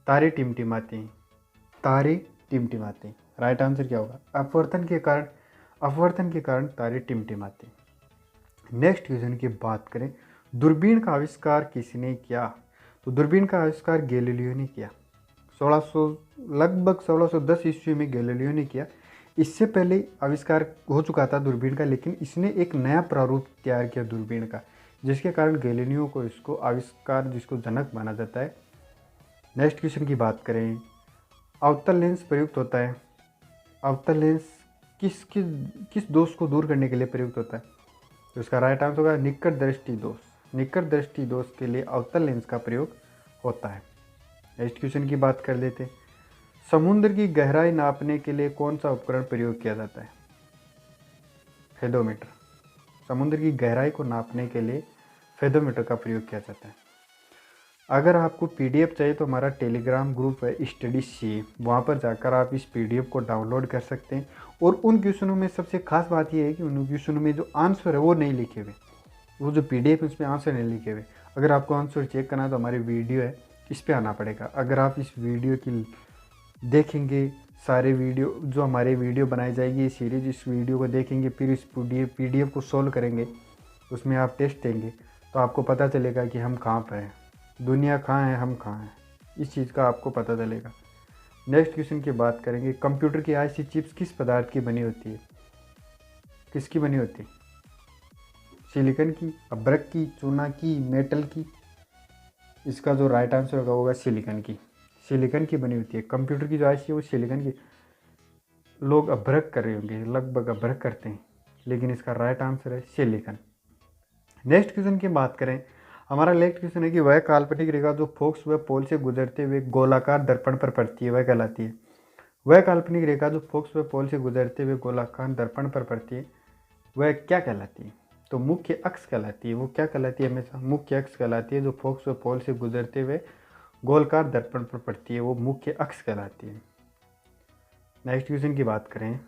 तारे टिमटिमाते हैं। तारे टिमटिमाते हैं, राइट आंसर क्या होगा? अपवर्तन के कारण तारे टिमटिमाते हैं। नेक्स्ट क्वेश्चन की बात करें, दूरबीन का आविष्कार किसने किया? तो दूरबीन का आविष्कार गैलीलियो ने किया। 1610 ईस्वी में गैलीलियो ने किया। इससे पहले आविष्कार हो चुका था दूरबीन का, लेकिन इसने एक नया प्रारूप तैयार किया दूरबीन का, जिसके कारण गैलीलियो को इसको आविष्कार जिसको जनक माना जाता है। नेक्स्ट क्वेश्चन की बात करें, अवतल लेंस प्रयुक्त होता है। अवतल लेंस किस दोष को दूर करने के लिए प्रयुक्त होता है? तो इसका राइट आंसर होगा निकट दृष्टि दोष। निकट दृष्टि दोष के लिए अवतल लेंस का प्रयोग होता है। नेक्स्ट क्वेश्चन की बात कर लेते हैं, समुद्र की गहराई नापने के लिए कौन सा उपकरण प्रयोग किया जाता है? फेदोमीटर। समुद्र की गहराई को नापने के लिए फेदोमीटर का प्रयोग किया जाता है। अगर आपको पीडीएफ चाहिए तो हमारा टेलीग्राम ग्रुप है स्टडी सी, वहाँ पर जाकर आप इस पीडीएफ को डाउनलोड कर सकते हैं। और उन क्वेश्चनों में सबसे खास बात यह है कि उन क्वेश्चनों में जो आंसर है वो नहीं लिखे हुए, वो जो पीडीएफ है उसमें आंसर नहीं लिखे हुए। अगर आपको आंसर चेक करना है तो हमारी वीडियो है, इस पर आना पड़ेगा। अगर आप इस वीडियो की देखेंगे, सारे वीडियो जो हमारे वीडियो बनाई जाएगी ये सीरीज, इस वीडियो को देखेंगे, फिर इस पीडीएफ को सोल्व करेंगे, उसमें आप टेस्ट देंगे, तो आपको पता चलेगा कि हम कहाँ पर हैं, दुनिया कहाँ है, हम कहाँ हैं, इस चीज़ का आपको पता चलेगा। नेक्स्ट क्वेश्चन की बात करेंगे, कंप्यूटर की आईसी चिप्स किस पदार्थ की बनी होती है? किसकी बनी होती है? सिलिकॉन की, अभ्रक की, चूना की, मेटल की? इसका जो राइट आंसर होगा सिलिकॉन की। सिलिकॉन की बनी होती है कंप्यूटर की जो आईसी है, वो सिलिकॉन की। लोग अभ्रक कर रहे होंगे, लगभग अभ्रक करते हैं, लेकिन इसका राइट आंसर है सिलिकॉन। नेक्स्ट क्वेश्चन की बात करें, हमारा नेक्स्ट क्वेश्चन है कि वह काल्पनिक रेखा जो फोकस व पोल से गुजरते हुए गोलाकार दर्पण पर पड़ती है वह कहलाती है? वह काल्पनिक रेखा जो फोकस व पोल से गुजरते हुए गोलाकार दर्पण पर पड़ती है वह क्या कहलाती है? तो मुख्य अक्ष कहलाती है। वो क्या कहलाती है? हमेशा मुख्य अक्ष कहलाती है। जो फोकस व पोल से गुजरते हुए गोलाकार दर्पण पर पड़ती है वो मुख्य अक्ष कहलाती है। नेक्स्ट क्वेश्चन की बात करें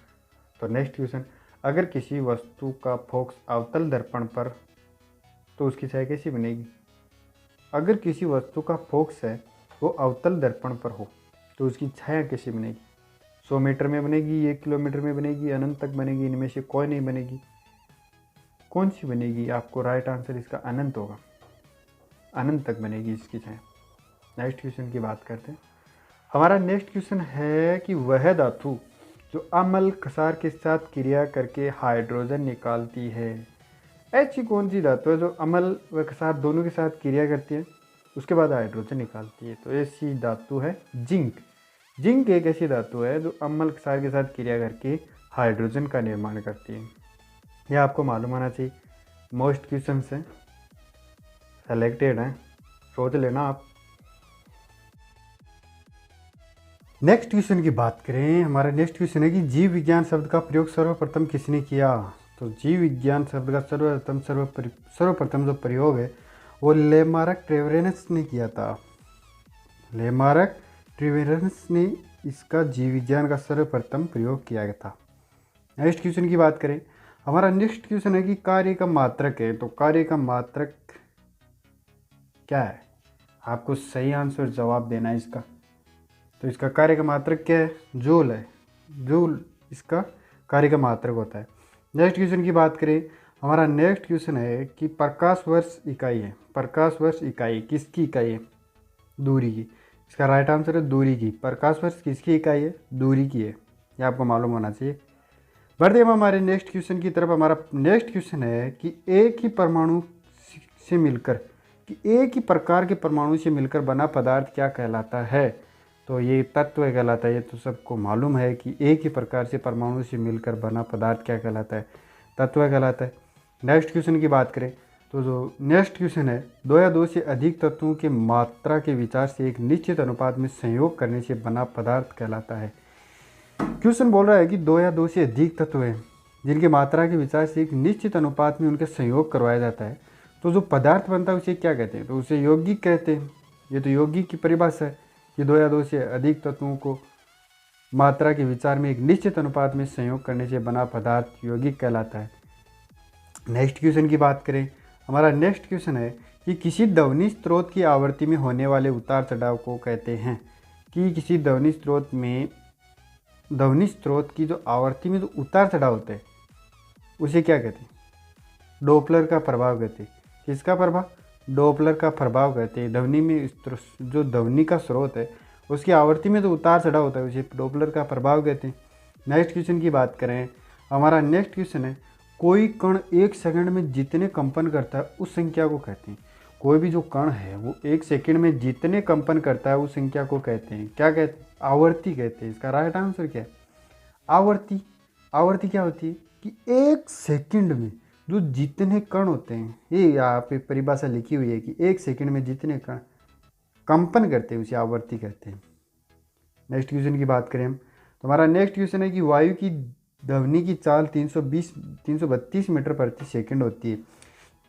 तो नेक्स्ट क्वेश्चन, अगर किसी वस्तु का फोकस अवतल दर्पण पर तो उसकी छाया कैसी बनेगी? अगर किसी वस्तु का फोकस है वो अवतल दर्पण पर हो तो उसकी छाया कैसी बनेगी? 100 मीटर में बनेगी, 1 किलोमीटर में बनेगी, अनंत तक बनेगी? इनमें से कोई नहीं बनेगी। कौन सी बनेगी? आपको राइट आंसर इसका अनंत होगा, अनंत तक बनेगी इसकी छाया। नेक्स्ट क्वेश्चन की बात करते हैं। हमारा नेक्स्ट क्वेश्चन है कि वह धातु जो अम्ल क्षार के साथ क्रिया करके हाइड्रोजन निकालती है, ऐसी कौन सी धातु है जो अम्ल व क्षार दोनों के साथ क्रिया करती है उसके बाद हाइड्रोजन निकालती है? तो ऐसी धातु है जिंक। जिंक एक ऐसी धातु है जो अम्ल क्षार के साथ क्रिया करके हाइड्रोजन का निर्माण करती है। यह आपको मालूम होना चाहिए। मोस्ट क्वेश्चन हैं सेलेक्टेड हैं, सोच लेना आप। नेक्स्ट क्वेश्चन की बात करें, हमारा नेक्स्ट क्वेश्चन है कि जीव विज्ञान शब्द का प्रयोग सर्वप्रथम किसने किया? तो जीव विज्ञान शब्द का सर्वप्रथम जो प्रयोग है वो लेमार्क ट्रेवेरेंस ने किया था। लेमार्क ट्रेवेरेंस ने इसका जीव विज्ञान का सर्वप्रथम प्रयोग किया गया था। नेक्स्ट क्वेश्चन की बात करें, हमारा नेक्स्ट क्वेश्चन है कि कार्य का मात्रक है। तो कार्य का मात्रक क्या है? आपको सही आंसर जवाब देना है इसका। तो इसका कार्य का मात्रक क्या है? जूल है। जूल इसका कार्य का मात्रक होता है। नेक्स्ट क्वेश्चन की बात करें, हमारा नेक्स्ट क्वेश्चन है कि प्रकाश वर्ष इकाई है। प्रकाश वर्ष इकाई किसकी इकाई है? दूरी की। इसका राइट आंसर है दूरी की। प्रकाश वर्ष किसकी इकाई है? दूरी की है। ये आपको मालूम होना चाहिए। बढ़ते हम हमारे नेक्स्ट क्वेश्चन की तरफ। हमारा नेक्स्ट क्वेश्चन है कि एक ही परमाणु से मिलकर एक ही प्रकार के परमाणु से मिलकर बना पदार्थ क्या कहलाता है? तो ये तत्व कहलाता है। ये तो सबको मालूम है कि एक ही प्रकार से परमाणु से मिलकर बना पदार्थ क्या कहलाता है? तत्व कहलाता है। नेक्स्ट क्वेश्चन की बात करें तो जो नेक्स्ट क्वेश्चन है, 2 या 2 से अधिक तत्वों के मात्रा के विचार से एक निश्चित अनुपात में संयोग करने से बना पदार्थ कहलाता है। क्वेश्चन बोल रहा है कि 2 या 2 से अधिक तत्व हैं जिनके मात्रा के विचार से एक निश्चित अनुपात में उनके संयोग करवाया जाता है
तो जो पदार्थ बनता है उसे क्या कहते हैं? तो उसे यौगिक कहते हैं। ये तो यौगिक की परिभाषा है कि दो या दो से अधिक तत्वों को मात्रा के विचार में एक निश्चित अनुपात में संयोग करने से बना पदार्थ यौगिक कहलाता है। नेक्स्ट क्वेश्चन की बात करें, हमारा नेक्स्ट क्वेश्चन है कि किसी ध्वनि स्रोत की आवृत्ति में होने वाले उतार चढ़ाव को कहते हैं। कि किसी ध्वनि स्रोत की जो आवृत्ति में जो उतार चढ़ाव होते हैं उसे क्या कहते हैं? डोपलर का प्रभाव कहते हैं। किसका प्रभाव? डोपलर का प्रभाव कहते हैं। ध्वनि में जो ध्वनि का स्रोत है उसकी आवृत्ति में जो उतार चढ़ाव होता है उसे डोपलर का प्रभाव कहते हैं। नेक्स्ट क्वेश्चन की बात करें, हमारा नेक्स्ट क्वेश्चन है कोई कण 1 सेकंड में जितने कंपन करता है उस संख्या को कहते हैं। कोई भी जो कण है वो 1 सेकंड में जितने कंपन करता है उस संख्या को कहते हैं। क्या कहते हैं? आवृत्ति कहते हैं। इसका राइट आंसर क्या है? आवृत्ति। आवृत्ति क्या होती है कि 1 सेकंड में जो जितने कण होते हैं, ये यहाँ पे परिभाषा लिखी हुई है कि 1 सेकंड में जितने कण कंपन करते हैं उसे आवृत्ति कहते हैं। नेक्स्ट क्वेश्चन की बात करें हम, तो हमारा नेक्स्ट क्वेश्चन है कि वायु की ध्वनि की चाल 332 मीटर प्रति सेकंड होती है।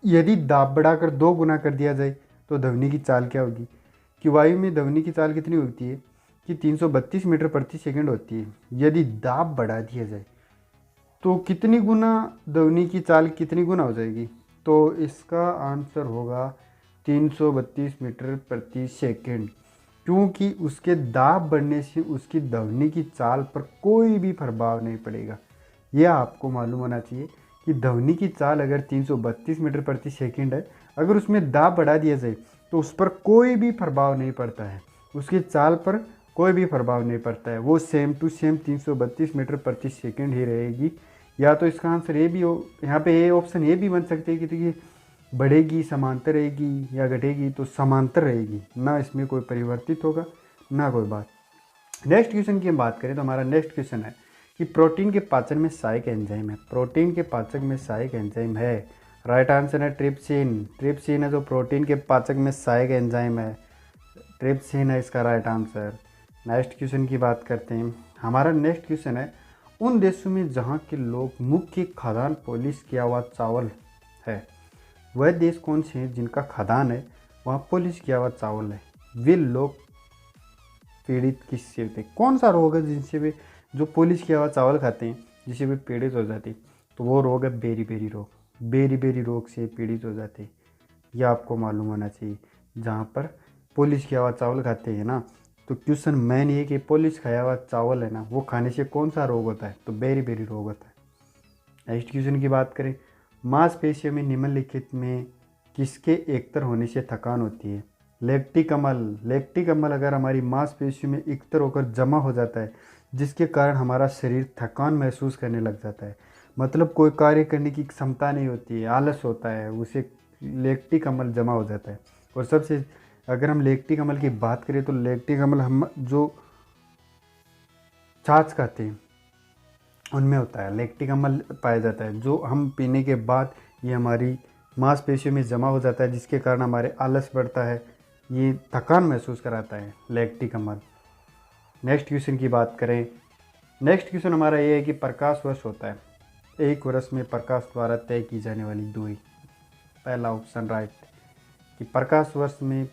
यदि दाब बढ़ाकर 2 गुना कर दिया जाए तो ध्वनि की चाल क्या होगी? कि वायु में ध्वनि की चाल कितनी होती है कि 332 मीटर प्रति सेकंड होती है। यदि दाब बढ़ा दिया जाए तो कितनी गुना ध्वनि की चाल कितनी गुना हो जाएगी? तो इसका आंसर होगा 332 मीटर प्रति सेकंड, क्योंकि उसके दाब बढ़ने से उसकी ध्वनि की चाल पर कोई भी प्रभाव नहीं पड़ेगा। यह आपको मालूम होना चाहिए कि ध्वनि की चाल अगर 332 मीटर प्रति सेकंड है, अगर उसमें दाब बढ़ा दिया जाए तो उस पर कोई भी प्रभाव नहीं पड़ता है, उसकी चाल पर कोई भी प्रभाव नहीं पड़ता है, वो सेम टू सेम 332 मीटर प्रति सेकंड ही रहेगी। या तो इसका आंसर ये भी हो, यहाँ पे ये ऑप्शन ये भी बन सकते हैं कि देखिए बढ़ेगी, समांतर रहेगी या घटेगी, तो समांतर रहेगी ना, इसमें कोई परिवर्तित होगा ना कोई बात। नेक्स्ट क्वेश्चन की हम बात करें तो हमारा नेक्स्ट क्वेश्चन है कि प्रोटीन के पाचन में सहायक एंजाइम है। प्रोटीन के पाचक में सहायक एंजाइम है, राइट आंसर है ट्रिप्सिन। ट्रिप्सिन है जो प्रोटीन के पाचक में सहायक एंजाइम है, ट्रिप्सिन है इसका राइट आंसर। नेक्स्ट क्वेश्चन की बात करते हैं, हमारा नेक्स्ट क्वेश्चन है उन देशों में जहाँ के लोग मुख्य खाद्यान्न पॉलिश किया हुआ चावल है, वह देश कौन से हैं जिनका खाद्यान्न है वहाँ पॉलिश किया हुआ चावल है? वे लोग पीड़ित किससे होते हैं? कौन सा रोग है जिनसे वे जो पॉलिश किया हुआ चावल खाते हैं जिससे वे पीड़ित हो जाते हैं? तो वो रोग है बेरी रोग। बेरी रोग से पीड़ित हो जाते हैं, यह आपको मालूम होना चाहिए। जहाँ पर पॉलिश किया हुआ चावल खाते हैं ना, तो क्वेश्चन मेन ये कि पॉलिश खाया हुआ चावल है ना, वो खाने से कौन सा रोग होता है? तो बेरी रोग होता है। नेक्स्ट क्वेश्चन की बात करें, मांसपेशियों में निम्नलिखित में किसके एकतर होने से थकान होती है? लैक्टिक अम्ल। लैक्टिक अम्ल अगर हमारी मांसपेशियों में एकतर होकर जमा हो जाता है जिसके कारण हमारा शरीर थकान महसूस करने लग जाता है, मतलब कोई कार्य करने की क्षमता नहीं होती है, आलस होता है, उसे लैक्टिक अम्ल जमा हो जाता है। और सबसे अगर हम लैक्टिक अम्ल की बात करें तो लैक्टिक अम्ल हम जो छाछ खाते हैं उनमें होता है, लैक्टिक अम्ल पाया जाता है, जो हम पीने के बाद ये हमारी मांसपेशियों में जमा हो जाता है जिसके कारण हमारे आलस बढ़ता है, ये थकान महसूस कराता है लैक्टिक अम्ल। नेक्स्ट क्वेश्चन की बात करें, नेक्स्ट क्वेश्चन हमारा ये है कि प्रकाश वर्ष होता है, एक वर्ष में प्रकाश द्वारा तय की जाने वाली दूरी। पहला ऑप्शन राइट कि प्रकाश वर्ष में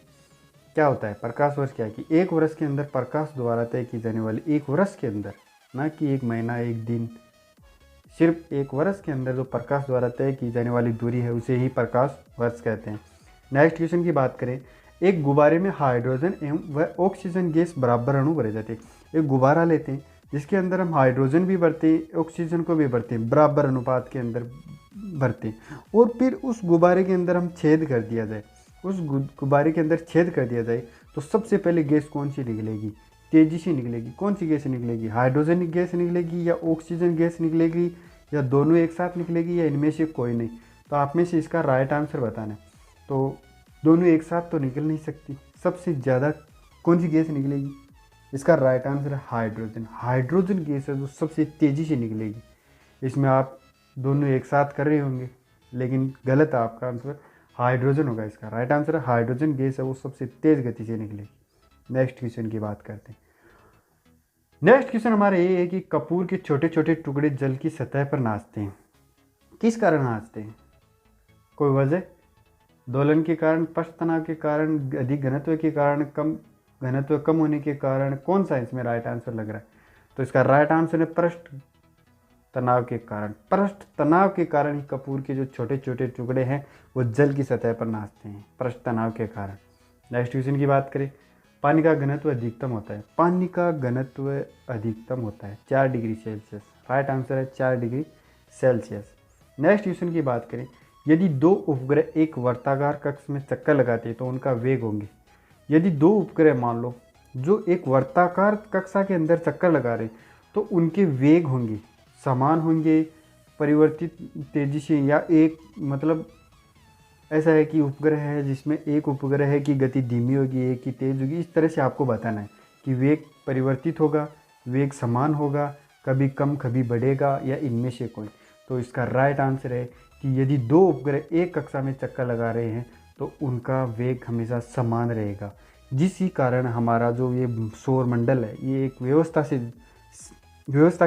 क्या होता है? प्रकाश वर्ष क्या है कि एक वर्ष के अंदर प्रकाश द्वारा तय की जाने वाली, एक वर्ष के अंदर, ना कि एक महीना एक दिन, सिर्फ एक वर्ष के अंदर जो प्रकाश द्वारा तय की जाने वाली दूरी है उसे ही प्रकाश वर्ष कहते हैं। नेक्स्ट क्वेश्चन की बात करें, एक गुब्बारे में हाइड्रोजन एवं व ऑक्सीजन गैस बराबर अणु भरे जाते हैं। एक गुब्बारा लेते हैं जिसके अंदर हम हाइड्रोजन भी भरते हैं, ऑक्सीजन को भी भरते हैं, बराबर अनुपात के अंदर भरते हैं, और फिर उस गुब्बारे के अंदर हम छेद कर दिया जाए, उस गुब्बारे के अंदर छेद कर दिया जाए तो सबसे पहले गैस कौन सी निकलेगी? तेज़ी से निकलेगी। कौन सी गैस निकलेगी? हाइड्रोजन गैस निकलेगी या ऑक्सीजन गैस निकलेगी या दोनों एक साथ निकलेगी या इनमें से कोई नहीं? तो आप में से इसका राइट आंसर बताना है। तो दोनों एक साथ तो निकल नहीं सकती, सबसे ज़्यादा कौन सी गैस निकलेगी? इसका राइट आंसर है हाइड्रोजन। हाइड्रोजन गैस है जो सबसे तेज़ी से निकलेगी। इसमें आप दोनों एक साथ कर रहे होंगे लेकिन गलत है, आपका आंसर हाइड्रोजन होगा। इसका राइट आंसर है हाइड्रोजन गैस है वो सबसे तेज़ गति से निकलेगी। नेक्स्ट क्वेश्चन की बात करते हैं। नेक्स्ट क्वेश्चन हमारा ये है कि कपूर के छोटे छोटे टुकड़े जल की सतह पर नाचते हैं, किस कारण नाचते हैं? कोई वजह?
दोलन के कारण, पृष्ठ तनाव के कारण, अधिक घनत्व के कारण, कम घनत्व कम होने के कारण, कौन सा इसमें राइट आंसर लग रहा है? तो इसका राइट आंसर है पृष्ठ तनाव के कारण। पृष्ठ तनाव के कारण ही कपूर के जो छोटे छोटे टुकड़े हैं वो जल की सतह पर नाचते हैं, पृष्ठ तनाव के कारण। नेक्स्ट क्वेश्चन की बात करें, पानी का घनत्व अधिकतम होता है। पानी का घनत्व अधिकतम होता है 4 डिग्री सेल्सियस। राइट आंसर है 4 डिग्री सेल्सियस। नेक्स्ट क्वेश्चन की बात करें, यदि दो उपग्रह एक वर्ताकार कक्ष में चक्कर लगाते हैं तो उनका वेग होंगे। यदि दो उपग्रह मान लो जो एक वर्ताकार कक्षा के अंदर चक्कर लगा रहे तो उनके वेग होंगे समान होंगे, परिवर्तित तेजी से, या एक मतलब ऐसा है कि उपग्रह है जिसमें एक उपग्रह है की गति धीमी होगी, एक की तेज होगी। इस तरह से आपको बताना है कि वेग परिवर्तित होगा, वेग समान होगा, कभी कम कभी बढ़ेगा, या इनमें से कोई। तो इसका राइट आंसर है कि यदि दो उपग्रह एक कक्षा में चक्कर लगा रहे हैं तो उनका वेग हमेशा समान रहेगा, जिसके कारण हमारा जो ये सौर मंडल है ये एक व्यवस्था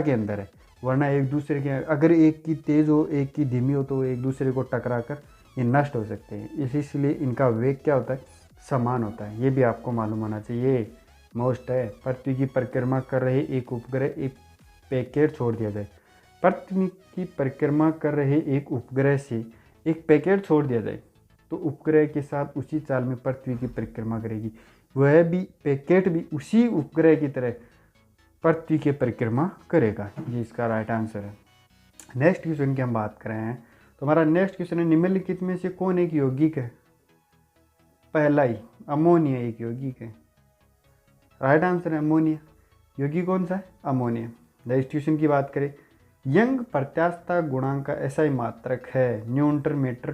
के अंदर है। वरना एक दूसरे के, अगर एक की तेज़ हो एक की धीमी हो तो एक दूसरे को टकरा कर ये नष्ट हो सकते हैं। इसलिए इनका वेग क्या होता है? समान होता है। ये भी आपको मालूम होना चाहिए। मोस्ट है, पृथ्वी की परिक्रमा कर रहे एक उपग्रह एक पैकेट छोड़ दिया जाए। पृथ्वी की परिक्रमा कर रहे एक उपग्रह से एक पैकेट छोड़ दिया जाए तो उपग्रह के साथ उसी चाल में पृथ्वी की परिक्रमा करेगी। वह भी पैकेट भी उसी उपग्रह की तरह पृथ्वी की परिक्रमा करेगा। ये इसका राइट आंसर है। नेक्स्ट क्वेश्चन की हम बात कर रहे हैं तो हमारा नेक्स्ट क्वेश्चन है, निम्नलिखित में से कौन एक यौगिक है? पहला ही अमोनिया एक यौगिक है। राइट आंसर है अमोनिया। यौगिक कौन सा है? अमोनिया। नेक्स्ट क्वेश्चन की बात करें, यंग प्रत्यास्थता गुणांक का ऐसा ही मात्रक है न्यूटन मीटर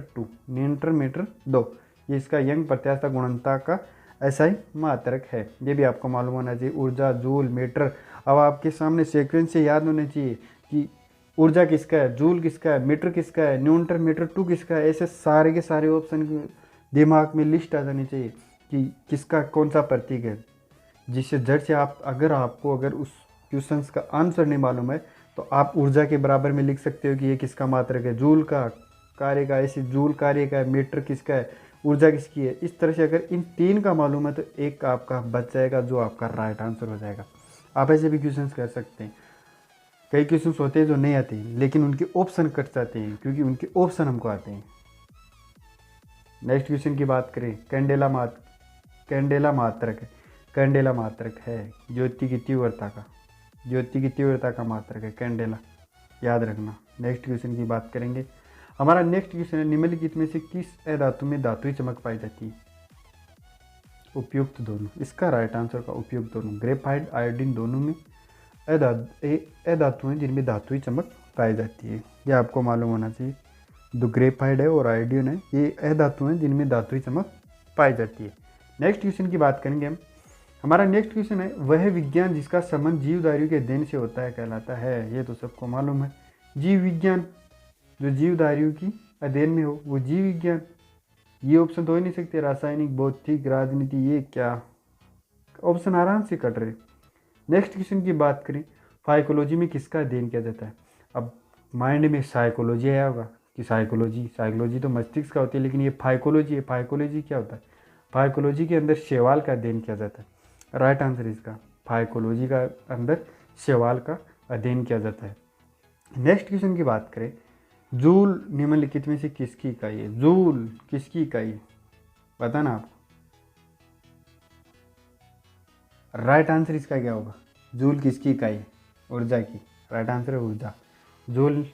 2। ये इसका यंग प्रत्यास्थता गुणनता का ऐसा ही मात्रक है। ये भी आपको मालूम होना चाहिए। ऊर्जा, जूल, मीटर। अब आपके सामने सीक्वेंस से याद होने चाहिए कि ऊर्जा किसका है, जूल किसका है, मीटर किसका है, न्यूटन मीटर 2 किसका है। ऐसे सारे के सारे ऑप्शन दिमाग में लिस्ट आ जानी चाहिए कि किसका कौन सा प्रतीक है, जिससे जड़ से आप अगर उस क्वेश्चन का आंसर नहीं मालूम है तो आप ऊर्जा के बराबर में लिख सकते हो कि ये किसका मात्रक है, जूल का कार्य का, ऐसे जूल कार्य का है, मीटर किसका है, ऊर्जा किसकी है। इस तरह से अगर इन 3 का मालूम है तो एक आपका बच जाएगा जो आपका राइट आंसर हो जाएगा। आप ऐसे भी क्वेश्चंस कर सकते हैं। कई क्वेश्चंस होते हैं जो नहीं आते लेकिन उनके ऑप्शन कट जाते हैं क्योंकि उनके ऑप्शन हमको आते हैं। नेक्स्ट क्वेश्चन की बात करें, कैंडेला मात्रक है ज्योति की तीव्रता का मात्रक है कैंडेला, याद रखना। नेक्स्ट क्वेश्चन की बात करेंगे। हमारा नेक्स्ट क्वेश्चन है, निम्नलिखित में से किस अधातु में धातुई चमक पाई जाती है? उपयुक्त दोनों। इसका राइट आंसर का उपयुक्त दोनों। ग्रेफाइट, आयोडीन दोनों में अधातु हैं जिनमें धातुई चमक पाई जाती है। ये आपको मालूम होना चाहिए। जो ग्रेफाइट है और आयोडीन है ये अधातु हैं जिनमें धातुई चमक पाई जाती है। नेक्स्ट क्वेश्चन की बात करेंगे हम। हमारा नेक्स्ट क्वेश्चन है, वह विज्ञान जिसका संबंध जीवधारियों के अध्ययन से होता है कहलाता है। ये तो सबको मालूम है। जीव विज्ञान, जो जीवधारियों की अध्ययन में हो वो जीव विज्ञान। ये ऑप्शन तो हो ही नहीं सकते, रासायनिक, भौतिक, राजनीति। ये क्या ऑप्शन आराम से कट रहे। नेक्स्ट क्वेश्चन की बात करें, फाइकोलॉजी में किसका अध्ययन किया जाता है? अब माइंड में साइकोलॉजी आया होगा कि साइकोलॉजी तो मस्तिष्क का होती है, लेकिन ये फाइकोलॉजी है। फाइकोलॉजी क्या होता है? फाइकोलॉजी के अंदर शैवाल का अध्ययन किया जाता है। राइट आंसर इसका फाइकोलॉजी का अंदर शैवाल का अध्ययन किया जाता है। नेक्स्ट क्वेश्चन की बात करें, जूल निम्नलिखित में से किसकी इकाई है? जूल किसकी इकाई है? बताना आपको। राइट आंसर इसका क्या होगा? जूल किसकी इकाई है? ऊर्जा की। राइट आंसर है ऊर्जा। जूल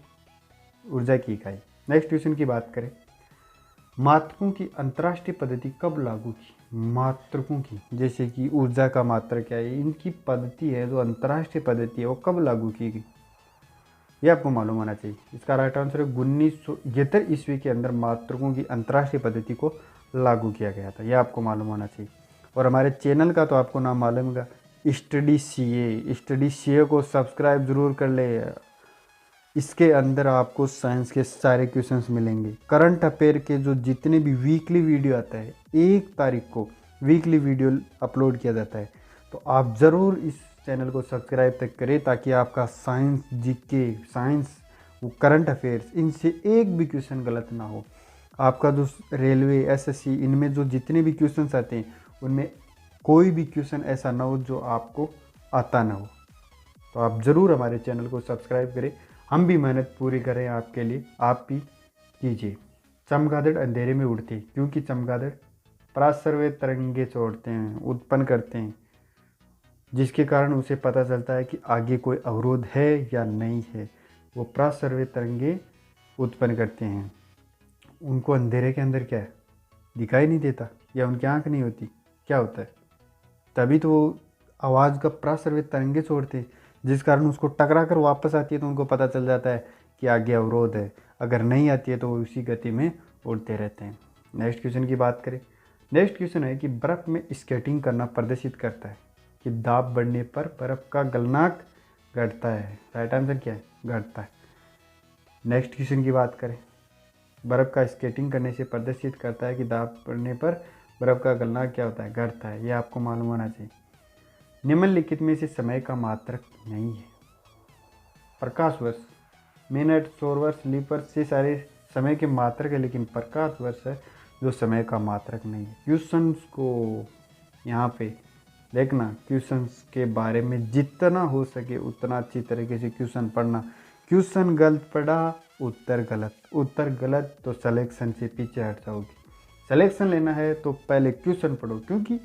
ऊर्जा की इकाई। नेक्स्ट क्वेश्चन की बात करें, मात्रकों की अंतर्राष्ट्रीय पद्धति कब लागू की? मात्रकों की, जैसे कि ऊर्जा का मात्रक क्या है, इनकी पद्धति है जो अंतर्राष्ट्रीय पद्धति है वो कब लागू की गई? ये आपको मालूम होना चाहिए। इसका राइट आंसर है 1971 ईस्वी के अंदर मात्रकों की अंतर्राष्ट्रीय पद्धति को लागू किया गया था। यह आपको मालूम होना चाहिए। और हमारे चैनल का तो आपको नाम मालूम होगा, स्टडी सीए को सब्सक्राइब जरूर कर ले। इसके अंदर आपको साइंस के सारे क्वेश्चंस मिलेंगे। करंट अफेयर के जो जितने भी वीकली वीडियो आता है, 1 तारीख को वीकली वीडियो अपलोड किया जाता है, तो आप ज़रूर इस चैनल को सब्सक्राइब तक करें ताकि आपका साइंस, जीके, साइंस, वो करंट अफेयर्स, इनसे एक भी क्वेश्चन गलत ना हो।
आपका जो रेलवे, एसएससी, इनमें जो जितने भी क्वेश्चंस आते हैं उनमें कोई भी क्वेश्चन ऐसा ना हो जो आपको आता ना हो। तो आप ज़रूर हमारे चैनल को सब्सक्राइब करें, हम भी मेहनत पूरी करें आपके लिए, आप भी कीजिए। चमगादड़ अंधेरे में उड़ते, क्योंकि चमगादड़ प्रासर्वे तरंगे छोड़ते हैं, उत्पन्न करते हैं, जिसके कारण उसे पता चलता है कि आगे कोई अवरोध है या नहीं है। वो प्रासर्वे तरंगे उत्पन्न करते हैं। उनको अंधेरे के अंदर क्या है, दिखाई नहीं देता, या उनकी आंख नहीं होती, क्या होता है, तभी तो वो आवाज़ का प्रासर्वे तरंगे छोड़ते हैं, जिस कारण उसको टकरा कर वापस आती है तो उनको पता चल जाता है कि आगे अवरोध है। अगर नहीं आती है तो वो उसी गति में उड़ते रहते हैं। नेक्स्ट क्वेश्चन की बात करें। नेक्स्ट क्वेश्चन है कि बर्फ़ में स्केटिंग करना प्रदर्शित करता है कि दाब बढ़ने पर बर्फ़ का गलनांक घटता है। राइट आंसर क्या है, घटता है। नेक्स्ट क्वेश्चन की बात करें। बर्फ़ का स्केटिंग करने से प्रदर्शित करता है कि दाब बढ़ने पर बर्फ़ का गलनांक क्या होता है, घटता है। ये आपको मालूम होना चाहिए। निम्नलिखित में से समय का मात्रक नहीं है। प्रकाश वर्ष, मिनट, सौर वर्ष, लीप वर्ष, ये सारे समय के मात्रक है, लेकिन प्रकाश वर्ष है जो समय का मात्रक नहीं है। क्वेश्चंस को यहाँ पे देखना, क्वेश्चंस के बारे में जितना हो सके उतना अच्छी तरीके से क्वेश्चन पढ़ना। क्वेश्चन गलत पढ़ा, उत्तर गलत, उत्तर गलत तो सिलेक्शन से पीछे हट जाओगे। सिलेक्शन लेना है तो पहले क्वेश्चन पढ़ो, क्योंकि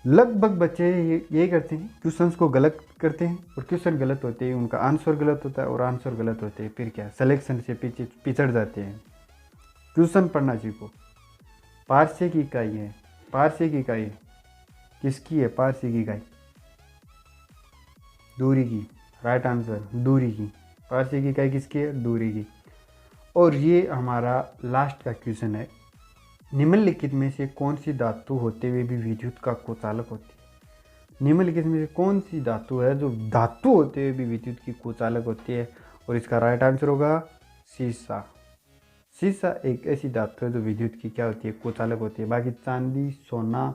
लगभग बच्चे ये करते हैं, क्वेश्चंस को गलत करते हैं और क्वेश्चन गलत होते हैं, उनका आंसर गलत होता है और आंसर गलत होते हैं, फिर क्या, सिलेक्शन से पीछे पिछड़ जाते हैं। क्वेश्चन पढ़ना सीखो। पारसे की इकाई है, पारसे की इकाई किसकी है, पारसे की इकाई दूरी की। राइट आंसर दूरी की। पारसे की इकाई किसकी है, दूरी की। और ये हमारा लास्ट का क्वेश्चन है। निम्नलिखित में से कौन सी धातु होते हुए भी विद्युत का कुचालक होती है। निम्नलिखित में से कौन सी धातु है जो धातु होते हुए भी विद्युत की कुचालक होती है, और इसका राइट आंसर होगा सीसा। सीसा एक ऐसी धातु है जो विद्युत की क्या होती है, कुचालक होती है। बाकी चांदी, सोना,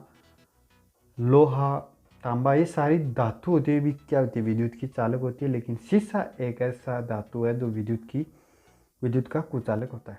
लोहा, तांबा, ये सारी धातु होती हुई भी क्या होती है, विद्युत की चालक होती है, लेकिन सीसा एक ऐसा धातु है जो विद्युत का कुचालक होता है।